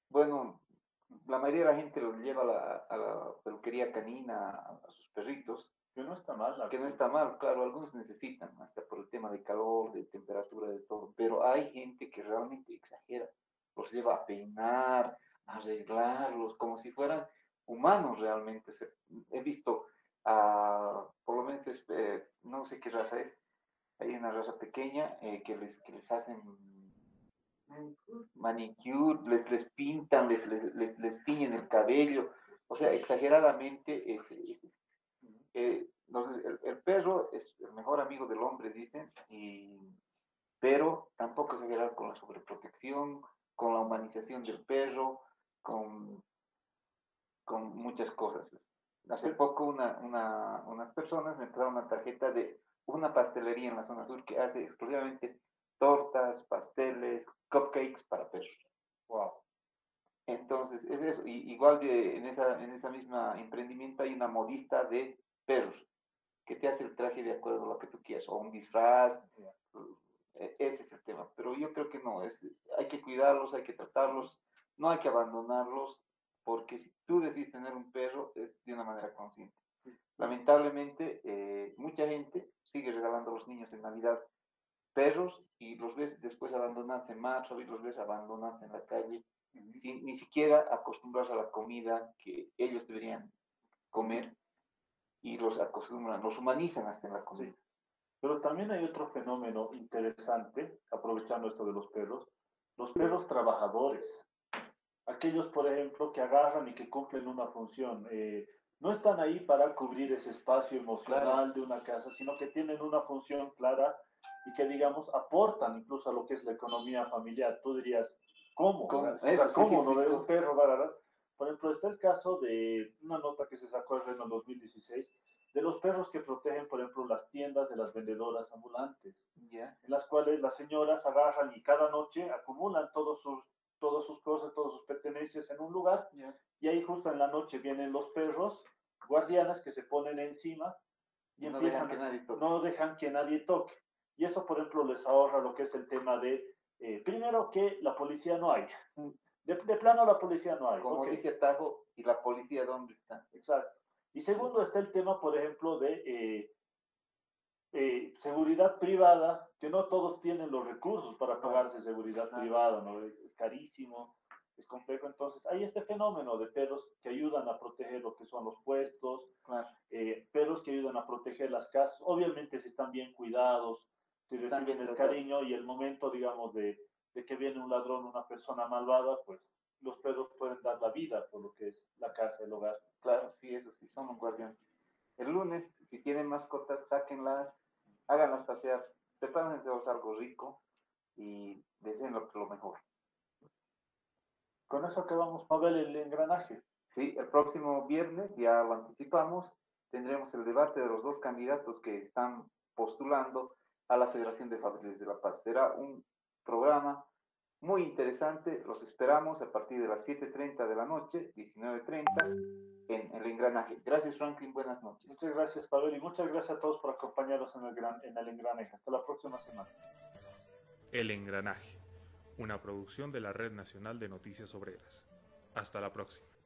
bueno, la mayoría de la gente los lleva a la peluquería canina, a sus perritos. Que no está mal. Que no está mal, claro, algunos necesitan, hasta por el tema de calor, de temperatura, de todo, pero hay gente que realmente exagera, los lleva a peinar, a arreglarlos, como si fueran humanos realmente. O sea, he visto, por lo menos, no sé qué raza es, hay una raza pequeña que les hacen manicure, les pintan, les tiñen el cabello, o sea, exageradamente el perro es el mejor amigo del hombre, dicen, pero tampoco exagerar con la sobreprotección, con la humanización del perro, con, con muchas cosas. Hace poco unas personas me trajeron una tarjeta de una pastelería en la zona sur que hace exclusivamente tortas, pasteles, cupcakes para perros. Wow. Entonces, es eso. Igual en esa misma emprendimiento hay una modista de perros que te hace el traje de acuerdo a lo que tú quieras, o un disfraz. Ese es el tema. Pero yo creo que no, hay que cuidarlos, hay que tratarlos, no hay que abandonarlos, porque si tú decides tener un perro, es de una manera consciente. Lamentablemente, mucha gente sigue regalando a los niños en Navidad perros y los ves después abandonarse en marzo y los ves abandonarse en la calle, sin ni siquiera acostumbrarse a la comida que ellos deberían comer y los acostumbran, los humanizan hasta en la comida. Sí. Pero también hay otro fenómeno interesante, aprovechando esto de los perros. los perros trabajadores, aquellos, por ejemplo, que agarran y que cumplen una función. No están ahí para cubrir ese espacio emocional de una casa, sino que tienen una función clara y que, digamos, aportan incluso a lo que es la economía familiar. Tú dirías, ¿cómo? O sea, ¿cómo no ve un perro? Por ejemplo, está el caso de una nota que se sacó en el 2016 de los perros que protegen, por ejemplo, las tiendas de las vendedoras ambulantes, en las cuales las señoras agarran y cada noche acumulan todas sus cosas, todas sus pertenencias en un lugar, y ahí justo en la noche vienen los perros guardianes que se ponen encima y no empiezan, no dejan que nadie toque. Y eso, por ejemplo, les ahorra lo que es el tema de, primero, que la policía no hay. De plano la policía no hay. Como dice Tajo, ¿y la policía dónde está? Exacto. Y segundo está el tema, por ejemplo, de seguridad privada, que no todos tienen los recursos para pagarse seguridad privada, ¿no? Es carísimo, es complejo. Entonces, hay este fenómeno de perros que ayudan a proteger lo que son los puestos, perros que ayudan a proteger las casas, obviamente si están bien cuidados, si reciben el cariño y el momento, digamos, de que viene un ladrón, una persona malvada, pues los perros pueden dar la vida por lo que es la casa, el hogar. Claro, sí, eso sí, son un guardián. El lunes, si tienen mascotas, sáquenlas, háganlas pasear, prepárense algo rico y deseen lo mejor. Con eso acabamos, Pavel, el engranaje. Sí, el próximo viernes, ya lo anticipamos, tendremos el debate de los dos candidatos que están postulando a la Federación de Familias de La Paz. Será un programa muy interesante, los esperamos a partir de las 7:30 de la noche, 19:30, en El Engranaje. Gracias, Franklin, buenas noches. Muchas gracias, Pavel, y muchas gracias a todos por acompañarnos en el Engranaje. Hasta la próxima semana. El Engranaje, una producción de la Red Nacional de Noticias Obreras. Hasta la próxima.